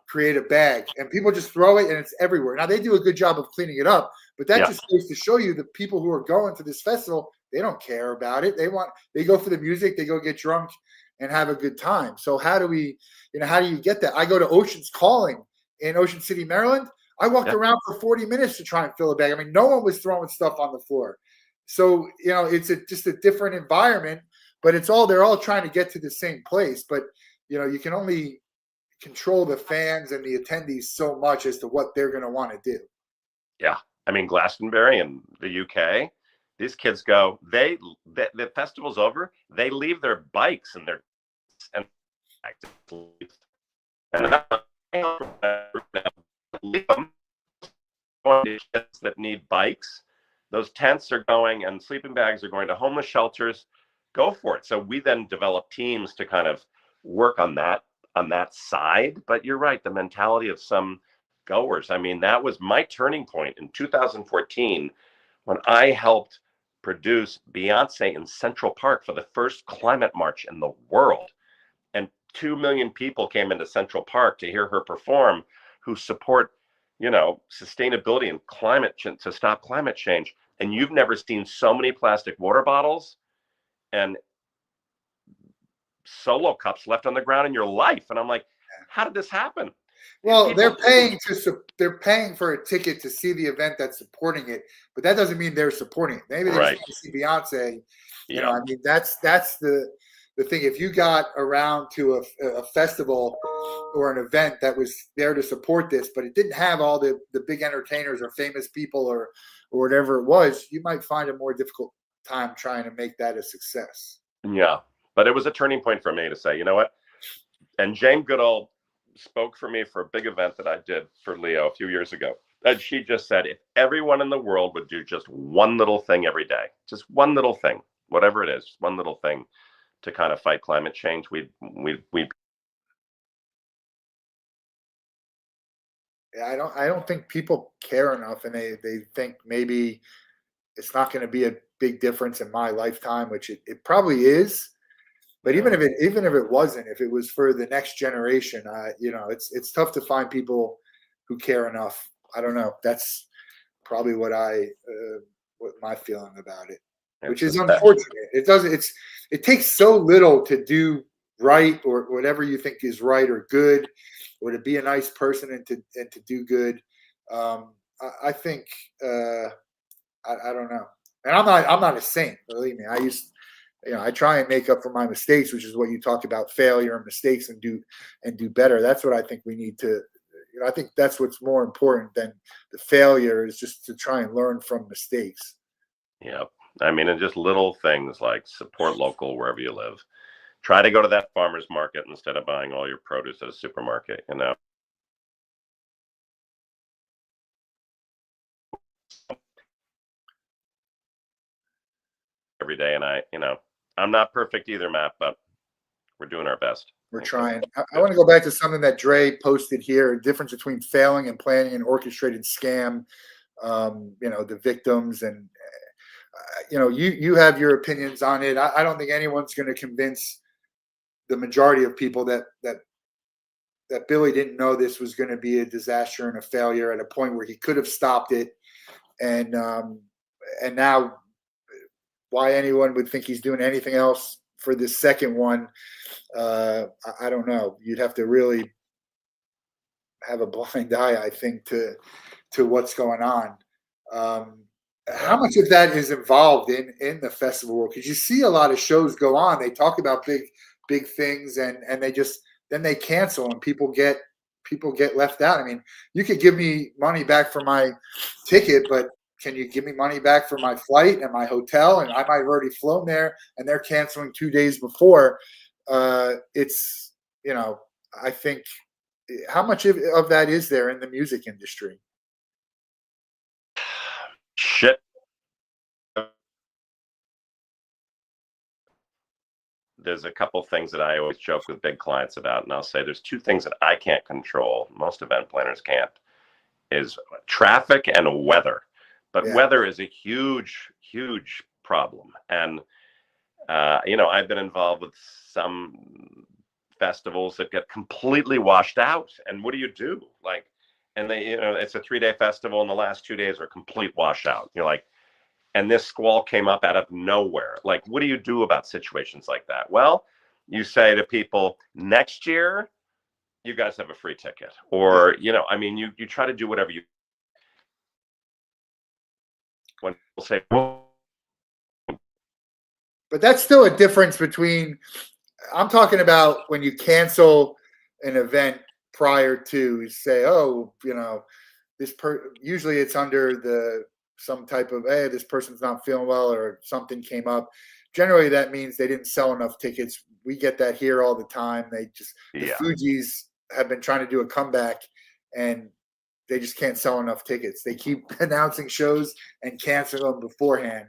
create a bag, and people just throw it and it's everywhere. Now they do a good job of cleaning it up, but that just goes to show you the people who are going to this festival, they don't care about it. They go for the music, they go get drunk and have a good time. So how do you get that? I go to Ocean's Calling in Ocean City, Maryland. I walked around for 40 minutes to try and fill a bag. I mean, no one was throwing stuff on the floor. So, it's just a different environment, but they're all trying to get to the same place. But, you can only control the fans and the attendees so much as to what they're going to want to do. Yeah. I mean, Glastonbury in the UK, these kids go, the festival's over, they leave their bikes and leave them kids that need bikes. Those tents are going and sleeping bags are going to homeless shelters. Go for it. So we then develop teams to kind of work on that side. But you're right, the mentality of some goers. I mean, that was my turning point in 2014 when I helped produce Beyonce in Central Park for the first climate march in the world. And 2 million people came into Central Park to hear her perform, who support, sustainability and climate change, to stop climate change. And you've never seen so many plastic water bottles and solo cups left on the ground in your life. And I'm like, how did this happen? Well, they're paying for a ticket to see the event that's supporting it, but that doesn't mean they're supporting it. Maybe they just want to see Beyonce. I mean, that's the thing. If you got around to a festival or an event that was there to support this, but it didn't have all the big entertainers or famous people or whatever it was, you might find a more difficult time trying to make that a success. Yeah, but it was a turning point for me to say, you know what? And Jane Goodall spoke for me for a big event that I did for Leo a few years ago. And she just said, if everyone in the world would do just one little thing every day, just one little thing, whatever it is, one little thing to kind of fight climate change, we'd I don't think people care enough, and they think maybe it's not going to be a big difference in my lifetime, which it probably is. But even if it wasn't, if it was for the next generation, it's tough to find people who care enough. I don't know. That's probably what my feeling about it, which is unfortunate. It takes so little to do right or whatever you think is right or good, or to be a nice person and to do good. I think I don't know, and I'm not a saint. Believe me, I try and make up for my mistakes, which is what you talk about, failure and mistakes, and do better. That's what I think we need to. I think that's what's more important than the failure, is just to try and learn from mistakes. Yeah, I mean, and just little things like support local wherever you live. Try to go to that farmer's market instead of buying all your produce at a supermarket. Every day, and I'm not perfect either, Matt, but we're doing our best. We're trying. I want to go back to something that Dre posted here: the difference between failing and planning an orchestrated scam. The victims, and you have your opinions on it. I don't think anyone's going to convince the majority of people that Billy didn't know this was going to be a disaster and a failure at a point where he could have stopped it. And now why anyone would think he's doing anything else for this second one, I don't know. You'd have to really have a blind eye, I think, to what's going on. How much of that is involved in the festival world? Because you see a lot of shows go on. They talk about big things, and they just then they cancel, and people get left out. I mean, you could give me money back for my ticket, but can you give me money back for my flight and my hotel? And I might have already flown there, and they're canceling 2 days before. It's, I think, how much of that is there in the music industry? Shit. There's a couple things that I always joke with big clients about, and I'll say there's 2 things that I can't control. Most event planners can't, is traffic and weather. But weather is a huge, huge problem. And, I've been involved with some festivals that get completely washed out. And what do you do? And they, it's a 3-day festival, and the last 2 days are complete washout. You're like, and this squall came up out of nowhere. Like, what do you do about situations like that? Well, you say to people, next year, you guys have a free ticket. Or, you try to do whatever you. When people say, well, but that's still a difference between, I'm talking about when you an event prior to, say, usually it's under some type of, hey, this person's not feeling well or something came up. Generally, that means they didn't sell enough tickets. We get that here all the time. The Fugees have been trying to do a comeback, and they just can't sell enough tickets. They keep announcing shows and cancel them beforehand.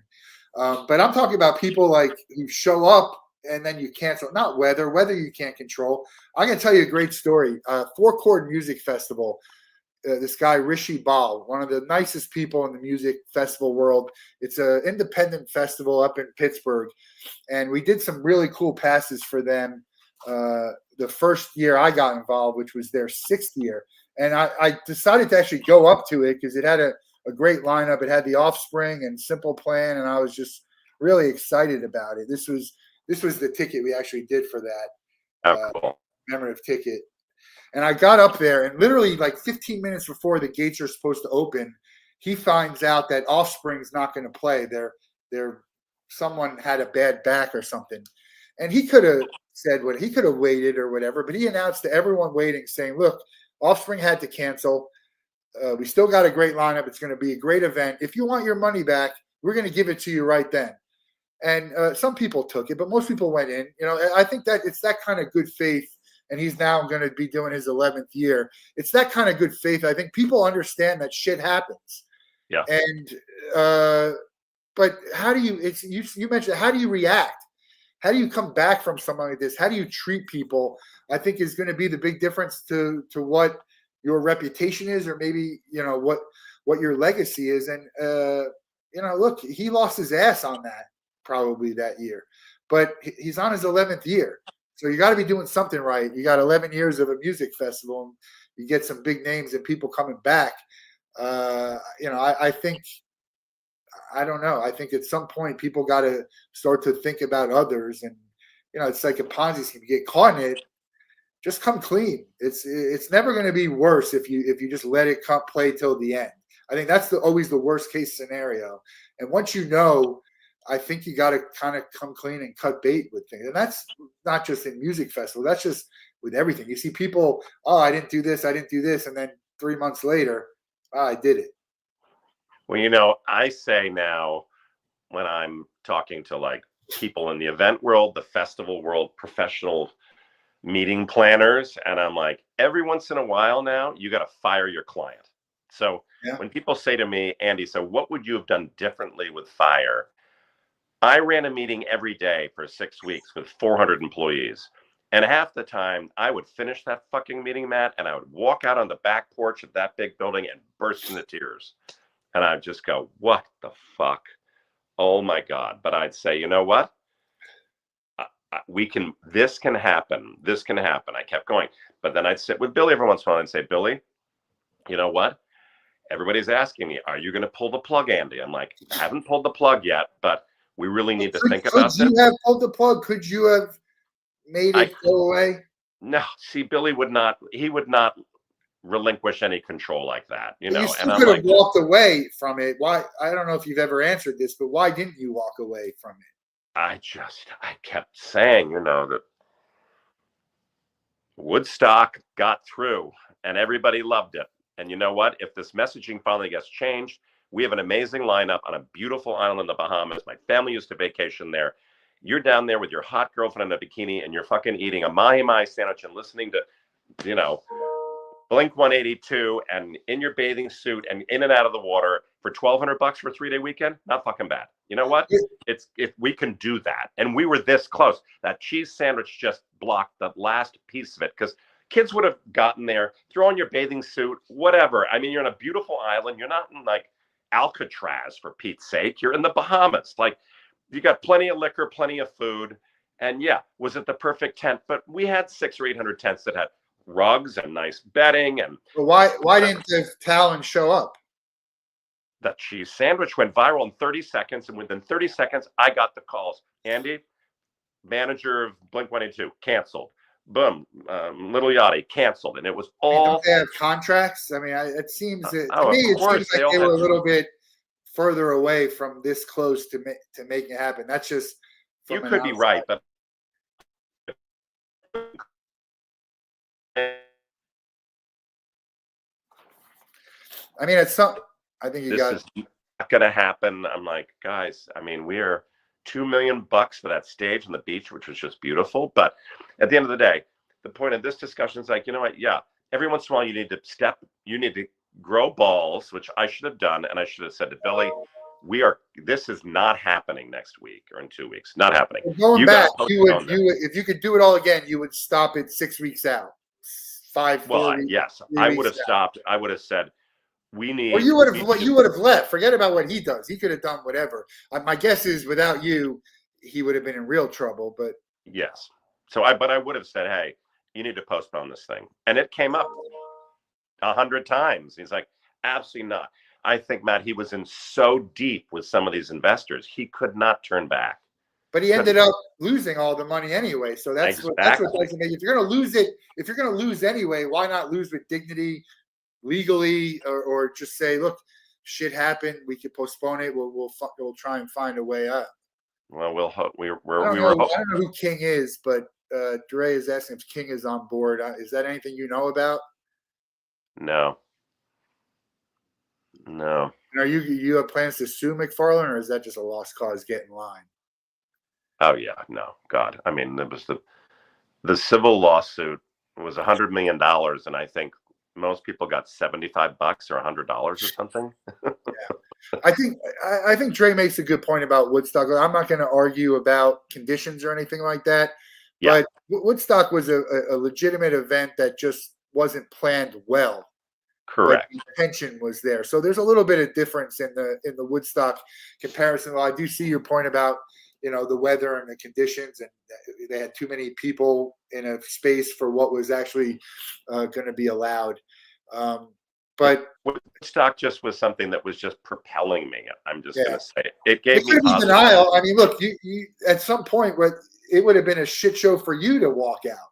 But I'm talking about people like who show up and then you cancel. Not weather you can't control. I'm going to tell you a great story. 4-Chord Music Festival. This guy, Rishi Bal, one of the nicest people in the music festival world. It's an independent festival up in Pittsburgh. And we did some really cool passes for them the first year I got involved, which was their 6th year. And I decided to actually go up to it because it had a great lineup. It had The Offspring and Simple Plan, and I was just really excited about it. This was the ticket we actually did for that. Cool. Commemorative ticket. And I got up there, and literally like 15 minutes before the gates are supposed to open, he finds out that Offspring's not going to play. Someone had a bad back or something. And he could have said he could have waited or whatever, but he announced to everyone waiting, saying, look, Offspring had to cancel. We still got a great lineup. It's going to be a great event. If you want your money back, we're going to give it to you right then. And some people took it, but most people went in. I think that it's that kind of good faith. And he's now going to be doing his 11th year. It's that kind of good faith. I think people understand that shit happens. Yeah. And but how do you mentioned, how do you react? How do you come back from something like this? How do you treat people? I think is going to be the big difference to what your reputation is, or maybe what your legacy is. And look, he lost his ass on that probably that year, but he's on his 11th year. So you got to be doing something right. You got 11 years of a music festival, and you get some big names and people coming back. I think, I don't know. I think at some point people got to start to think about others, and it's like a Ponzi scheme. You get caught in it, just come clean. It's never going to be worse if you just let it play till the end. I think that's always the worst case scenario. And once I think you got to kind of come clean and cut bait with things. And that's not just in music festival. That's just with everything. You see people, I didn't do this. And then 3 months later, I did it. Well, I say now when I'm talking to like people in the event world, the festival world, professional meeting planners, and I'm like, every once in a while now, you got to fire your client. So when people say to me, Andy, so what would you have done differently with Fyre? I ran a meeting every day for 6 weeks with 400 employees. And half the time I would finish that fucking meeting, Matt, and I would walk out on the back porch of that big building and burst into tears. And I'd just go, what the fuck Oh my God. But I'd say, you know what? This can happen. This can happen. I kept going. But then I'd sit with Billy every once in a while and say, Billy, you know what? Everybody's asking me, are you going to pull the plug, Andy? I'm like, I haven't pulled the plug yet, but we really need to think about this. Could you have pulled the plug? Could you have made it go away? No, see, Billy would not relinquish any control like that, you know. You still And I'm could have like, walked away from it. Why? I don't know if you've ever answered this, but why didn't you walk away from it? I kept saying, you know, that Woodstock got through and everybody loved it. And you know what? If this messaging finally gets changed, we have an amazing lineup on a beautiful island in the Bahamas. My family used to vacation there. You're down there with your hot girlfriend in a bikini and you're fucking eating a mahi-mahi sandwich and listening to, you know, Blink 182 and in your bathing suit and in and out of the water for $1,200 for a 3-day weekend. Not fucking bad. You know what? It's if we can do that. And we were this close. That cheese sandwich just blocked the last piece of it because kids would have gotten there, throw on your bathing suit, whatever. I mean, you're on a beautiful island. You're not in like Alcatraz, for Pete's sake. You're in the Bahamas. Like, you got plenty of liquor, plenty of food. And yeah, was it the perfect tent? But we had 600 or 800 tents that had rugs and nice bedding. And but why didn't the talent show up? The cheese sandwich went viral in 30 seconds, and within 30 seconds, I got the calls. Andy, manager of Blink 182, canceled. Boom, Little Yachty, canceled, and it was all. Don't they have contracts? I mean, it seems to me it seems like they were a little bit further away from this close to making it happen. That's just. You could be right, but. I mean, it's something. I think this is not going to happen. I'm like, guys, I mean, we're $2 million for that stage on the beach, which was just beautiful. But at the end of the day, the point of this discussion is like, you know what? Yeah, every once in a while you need to grow balls, which I should have done. And I should have said to Billy, this is not happening next week or in 2 weeks. Not happening. Going back, if you could do it all again, you would stop it 6 weeks out. 5, 4 weeks. Yes, I would have stopped. I would have said, we need. Or you would have left. Forget about what he does. He could have done whatever. My guess is, without you, he would have been in real trouble. But yes, I would have said, hey, you need to postpone this thing, and it came up 100 times. He's like, absolutely not. I think, Matt, he was in so deep with some of these investors, he could not turn back. But he ended up losing all the money anyway. So that's what doesn't make. If you're going to lose it, if you're going to lose anyway, why not lose with dignity? Legally, or just say, look, shit happened. We could postpone it. We'll try and find a way out. Well, we'll hope. I don't know who King is, but Dre is asking if King is on board. Is that anything you know about? No. And are you have plans to sue McFarlane, or is that just a lost cause? Get in line. Oh yeah, no, God. I mean, it was the civil lawsuit was $100 million, and I think most people got $75 or $100 or something. Yeah. I think Dre makes a good point about Woodstock. I'm not going to argue about conditions or anything like that, but Woodstock was a legitimate event that just wasn't planned well. Correct. The intention was there, so there's a little bit of difference in the Woodstock comparison. Well, I do see your point about the weather and the conditions, and they had too many people in a space for what was actually going to be allowed. But Woodstock just was something that was just propelling me. I'm just going to say it gave me denial. I mean, look, you at some point, it would have been a shit show for you to walk out,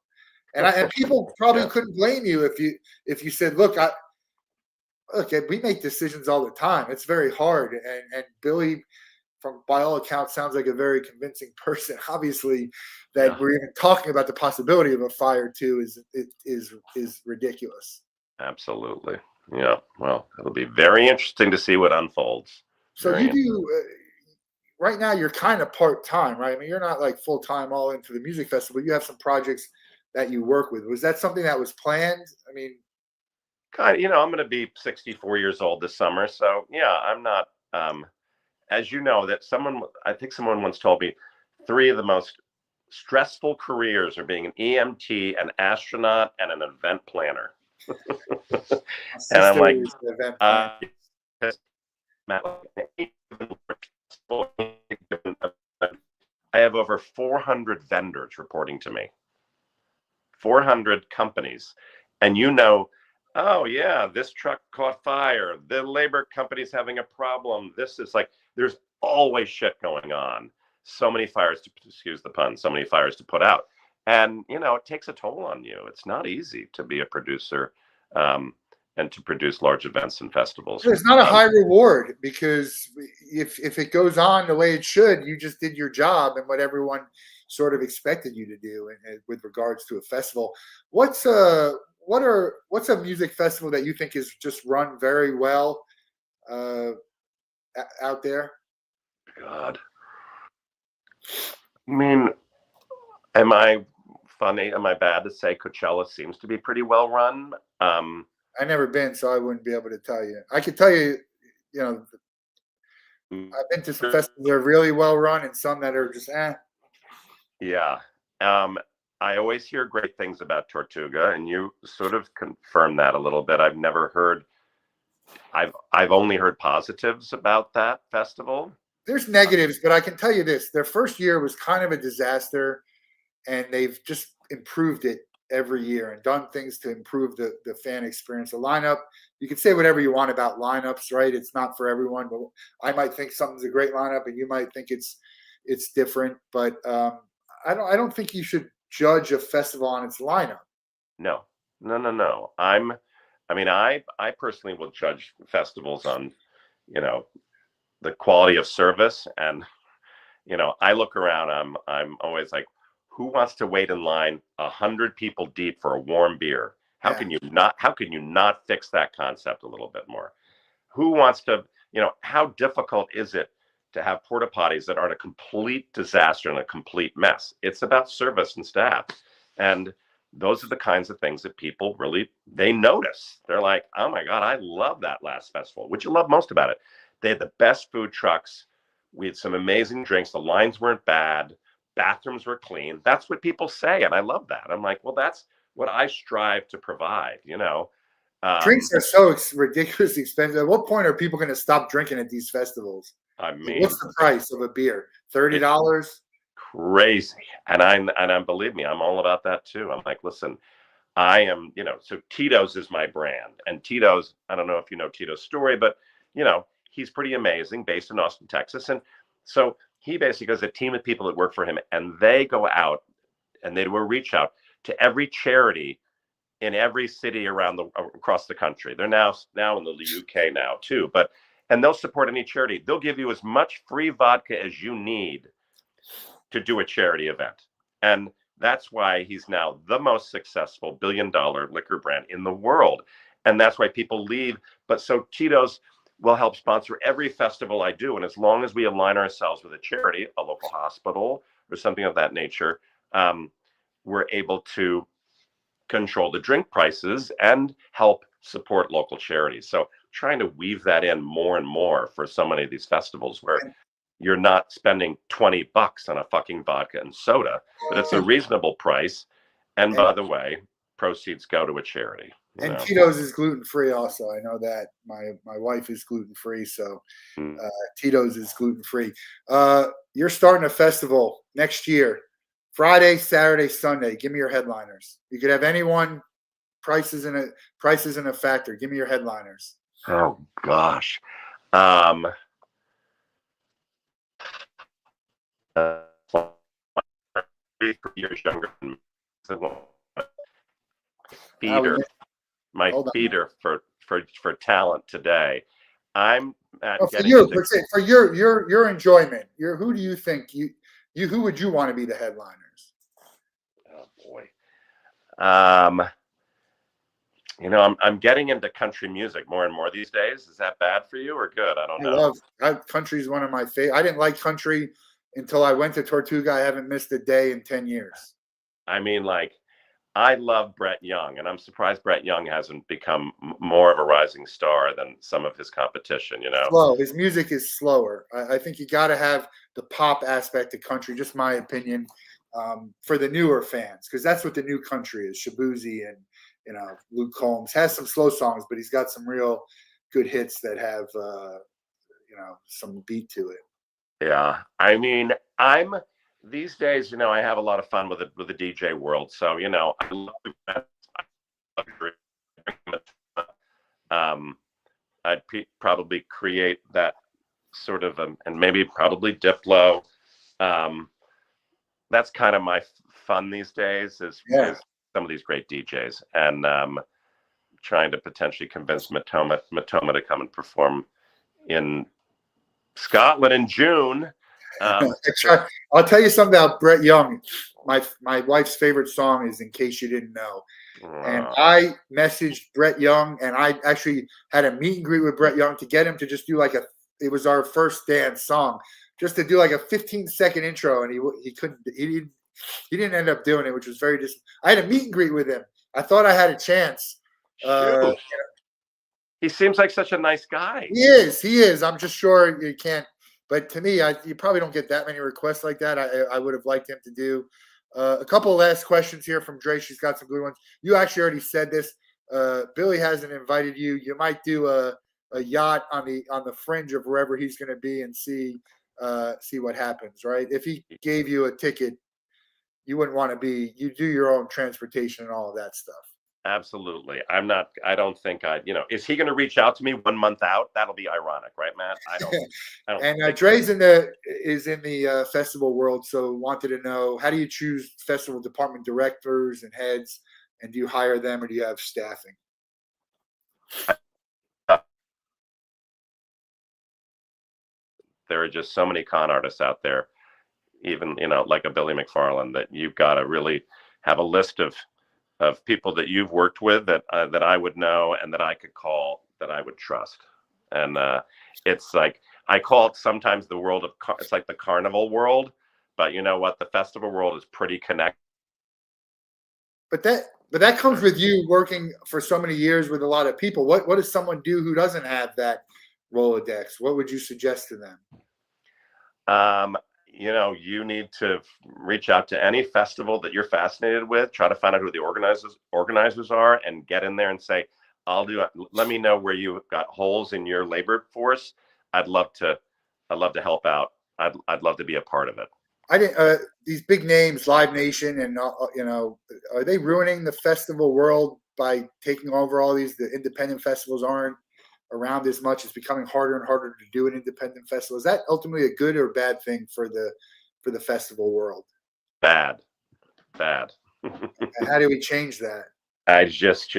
and people probably couldn't blame you if you said, look, we make decisions all the time. It's very hard, and Billy, by all accounts, sounds like a very convincing person. Obviously, that we're even talking about the possibility of a Fyre 2 is ridiculous. Absolutely. Yeah. Well, it'll be very interesting to see what unfolds. So you do right now. You're kind of part-time, right? I mean, you're not like full-time all into the music festival. You have some projects that you work with. Was that something that was planned? I mean, kind of. I'm going to be 64 years old this summer, so yeah, I'm not. As you know, I think someone once told me 3 of the most stressful careers are being an EMT, an astronaut, and an event planner. And I'm like, have over 400 vendors reporting to me, 400 companies. And oh yeah, this truck caught fire. The labor company's having a problem. This is like, there's always shit going on. So many fires excuse the pun, so many fires to put out. And, it takes a toll on you. It's not easy to be a producer and to produce large events and festivals. It's not a high reward, because if it goes on the way it should, you just did your job and what everyone sort of expected you to do. And with regards to a festival, what's a music festival that you think is just run very well out there? God, I mean, am I funny? Am I bad to say Coachella seems to be pretty well run? I've never been, so I wouldn't be able to tell you. I could tell you, I've been to some festivals that are really well run and some that are just Yeah. I always hear great things about Tortuga, and you sort of confirm that a little bit. I've only heard positives about that festival. There's negatives, but I can tell you this: their first year was kind of a disaster, and they've just improved it every year and done things to improve the fan experience. The lineup, you can say whatever you want about lineups, right? It's not for everyone, but I might think something's a great lineup and you might think it's different. But I don't think you should judge a festival on its lineup. No. I personally will judge festivals on, the quality of service. And, I look around, I'm always like, who wants to wait in line 100 people deep for a warm beer? How can you not fix that concept a little bit more? Who wants to, how difficult is it to have porta potties that aren't a complete disaster and a complete mess? It's about service and staff. And those are the kinds of things that people really, they notice. They're like, oh my God, I love that last festival. What you love most about it? They had the best food trucks. We had some amazing drinks. The lines weren't bad. Bathrooms were clean. That's what people say. And I love that. I'm like, well, that's what I strive to provide, Drinks are so ridiculously expensive. At what point are people going to stop drinking at these festivals? I mean, what's the price of a beer? $30? Crazy. And believe me, I'm all about that too. I'm like, listen, I am, so Tito's is my brand. And Tito's, I don't know if you know Tito's story, but he's pretty amazing, based in Austin, Texas. And so he basically has a team of people that work for him, and they go out and they do a reach out to every charity in every city across the country. They're now in the UK now too, and they'll support any charity. They'll give you as much free vodka as you need to do a charity event. And that's why he's now the most successful billion-dollar liquor brand in the world. And that's why people leave. But so Tito's will help sponsor every festival I do. And as long as we align ourselves with a charity, a local hospital, or something of that nature, we're able to control the drink prices and help support local charities. So trying to weave that in more and more for so many of these festivals where you're not spending $20 on a fucking vodka and soda, but it's a reasonable price. And by the way, proceeds go to a charity. And Tito's is gluten-free also. I know that. My wife is gluten-free, so Tito's is gluten-free. You're starting a festival next year, Friday, Saturday, Sunday. Give me your headliners. You could have anyone. Prices in a factor. Give me your headliners. Oh gosh. Years younger than me. My feeder for talent today. I'm at for your enjoyment. Who do you think who would you want to be the headliners? Oh boy. I'm getting into country music more and more these days. Is that bad for you or good? I don't know. Country is one of my favorite. I didn't like country until I went to Tortuga. I haven't missed a day in 10 years. I mean, I love Brett Young, and I'm surprised Brett Young hasn't become more of a rising star than some of his competition, Slow. His music is slower. I think you got to have the pop aspect of country, just my opinion, for the newer fans, because that's what the new country is. Shabuzi and, Luke Combs has some slow songs, but he's got some real good hits that have, some beat to it. Yeah. I mean, I'm these days, I have a lot of fun with the DJ world. So, I love I'd probably create that sort of, and maybe probably Diplo. That's kind of my fun these days is some of these great DJs, and trying to potentially convince Matoma to come and perform in Scotland in June. I'll tell you something about Brett Young. My wife's favorite song is "In Case You Didn't Know," and I messaged Brett Young, and I actually had a meet and greet with Brett Young to get him to just do it was our first dance song, just to do like a 15-second intro, and he couldn't. He didn't end up doing it, which was very I had a meet and greet with him. I thought I had a chance. He seems like such a nice guy. He is. I'm just sure you can't. But to me, you probably don't get that many requests like that. I would have liked him to do a couple of last questions here from Dre. She's got some good ones. You actually already said this. Billy hasn't invited you. You might do a yacht on the fringe of wherever he's going to be and see what happens, right? If he gave you a ticket, you wouldn't want to be. You do your own transportation and all of that stuff. Absolutely. I don't think is he going to reach out to me 1 month out? That'll be ironic, right, Matt? I don't and Dre's in the festival world, so wanted to know, how do you choose festival department directors and heads, and do you hire them or do you have staffing? There are just so many con artists out there, even, like a Billy McFarland, that you've got to really have a list of people that you've worked with that I would know and that I could call, that I would trust. And it's like, I call it sometimes the world of, it's like the carnival world, but you know what? The festival world is pretty connected. But that comes with you working for so many years with a lot of people. What does someone do who doesn't have that Rolodex? What would you suggest to them? You need to reach out to any festival that you're fascinated with, try to find out who the organizers are, and get in there and say, I'll do it. Let me know where you've got holes in your labor force. I'd love to help out. I'd love to be a part of it. I didn't. These big names, Live Nation, and are they ruining the festival world by taking over all these? The independent festivals aren't around as much. It's becoming harder and harder to do an independent festival. Is that ultimately a good or bad thing for the festival world? Bad. And how do we change that? I just,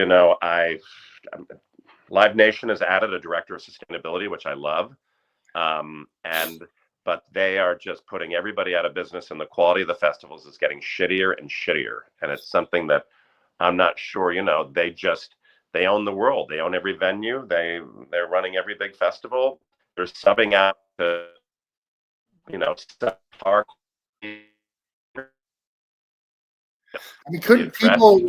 Live Nation has added a director of sustainability, which I love. But they are just putting everybody out of business, and the quality of the festivals is getting shittier and shittier. And it's something that I'm not sure, they own the world. They own every venue. They're running every big festival. They're subbing out to, park. I mean, couldn't people?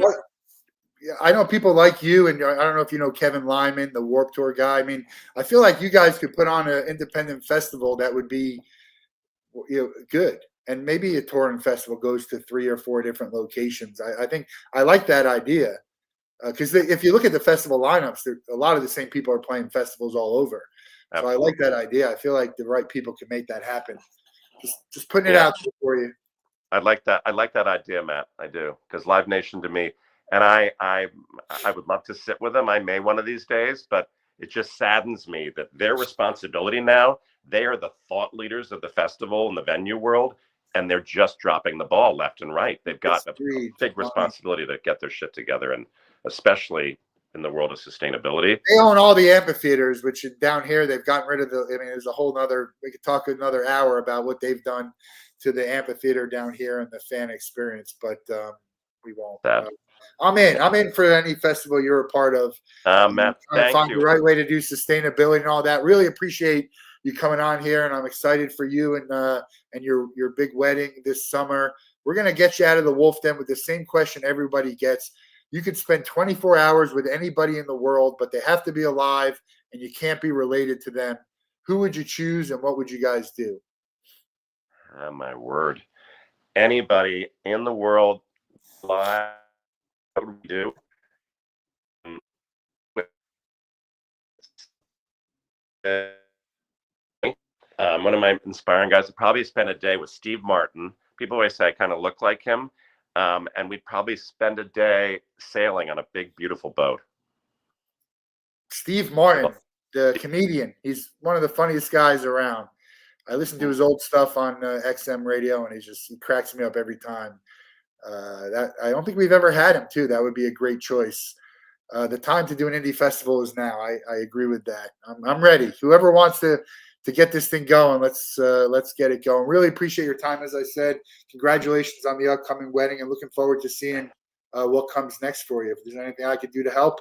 I know people like you, and I don't know if you know Kevin Lyman, the Warped Tour guy. I mean, I feel like you guys could put on an independent festival that would be, good. And maybe a touring festival goes to 3 or 4 different locations. I think I like that idea. Because if you look at the festival lineups, a lot of the same people are playing festivals all over. Absolutely. So I like that idea. I feel like the right people can make that happen. Just putting it out there for you. I like that idea, Matt. I do, because Live Nation to me, and I would love to sit with them. I may one of these days, but it just saddens me that their responsibility now, they are the thought leaders of the festival and the venue world, and they're just dropping the ball left and right. They've got a big responsibility to get their shit together, and especially in the world of sustainability. They own all the amphitheaters, which down here they've gotten rid of there's a whole nother, we could talk another hour about what they've done to the amphitheater down here and the fan experience, but we won't. I'm in for any festival you're a part of. Matt, thank find you. The right way to do sustainability and all that. Really appreciate you coming on here, and I'm excited for you and your big wedding this summer. We're gonna get you out of the Wolff Den with the same question everybody gets. You could spend 24 hours with anybody in the world, but they have to be alive, and you can't be related to them. Who would you choose, and what would you guys do? Oh, my word. Anybody in the world alive, what would we do? One of my inspiring guys would probably spend a day with Steve Martin, people always say I kind of look like him. And we'd probably spend a day sailing on a big, beautiful boat. Steve Martin, the comedian, he's one of the funniest guys around. I listen to his old stuff on XM radio, and he cracks me up every time. That I don't think we've ever had him too. That would be a great choice. The time to do an indie festival is now. I agree with that. I'm ready. Whoever wants to get this thing going, let's get it going. Really appreciate your time. As I said, congratulations on the upcoming wedding, and looking forward to seeing what comes next for you. If there's anything I could do to help,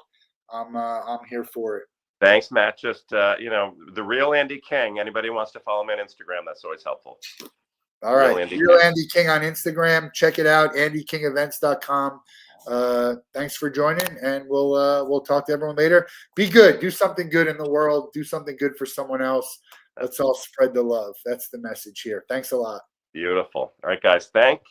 I'm here for it. Thanks, Matt. Just the real Andy King. Anybody wants to follow me on Instagram, that's always helpful. All right, real Andy King on Instagram. Check it out, AndyKingEvents.com. Thanks for joining, and we'll talk to everyone later. Be good. Do something good in the world. Do something good for someone else. Let's all spread the love. That's the message here. Thanks a lot. Beautiful. All right, guys. Thank you.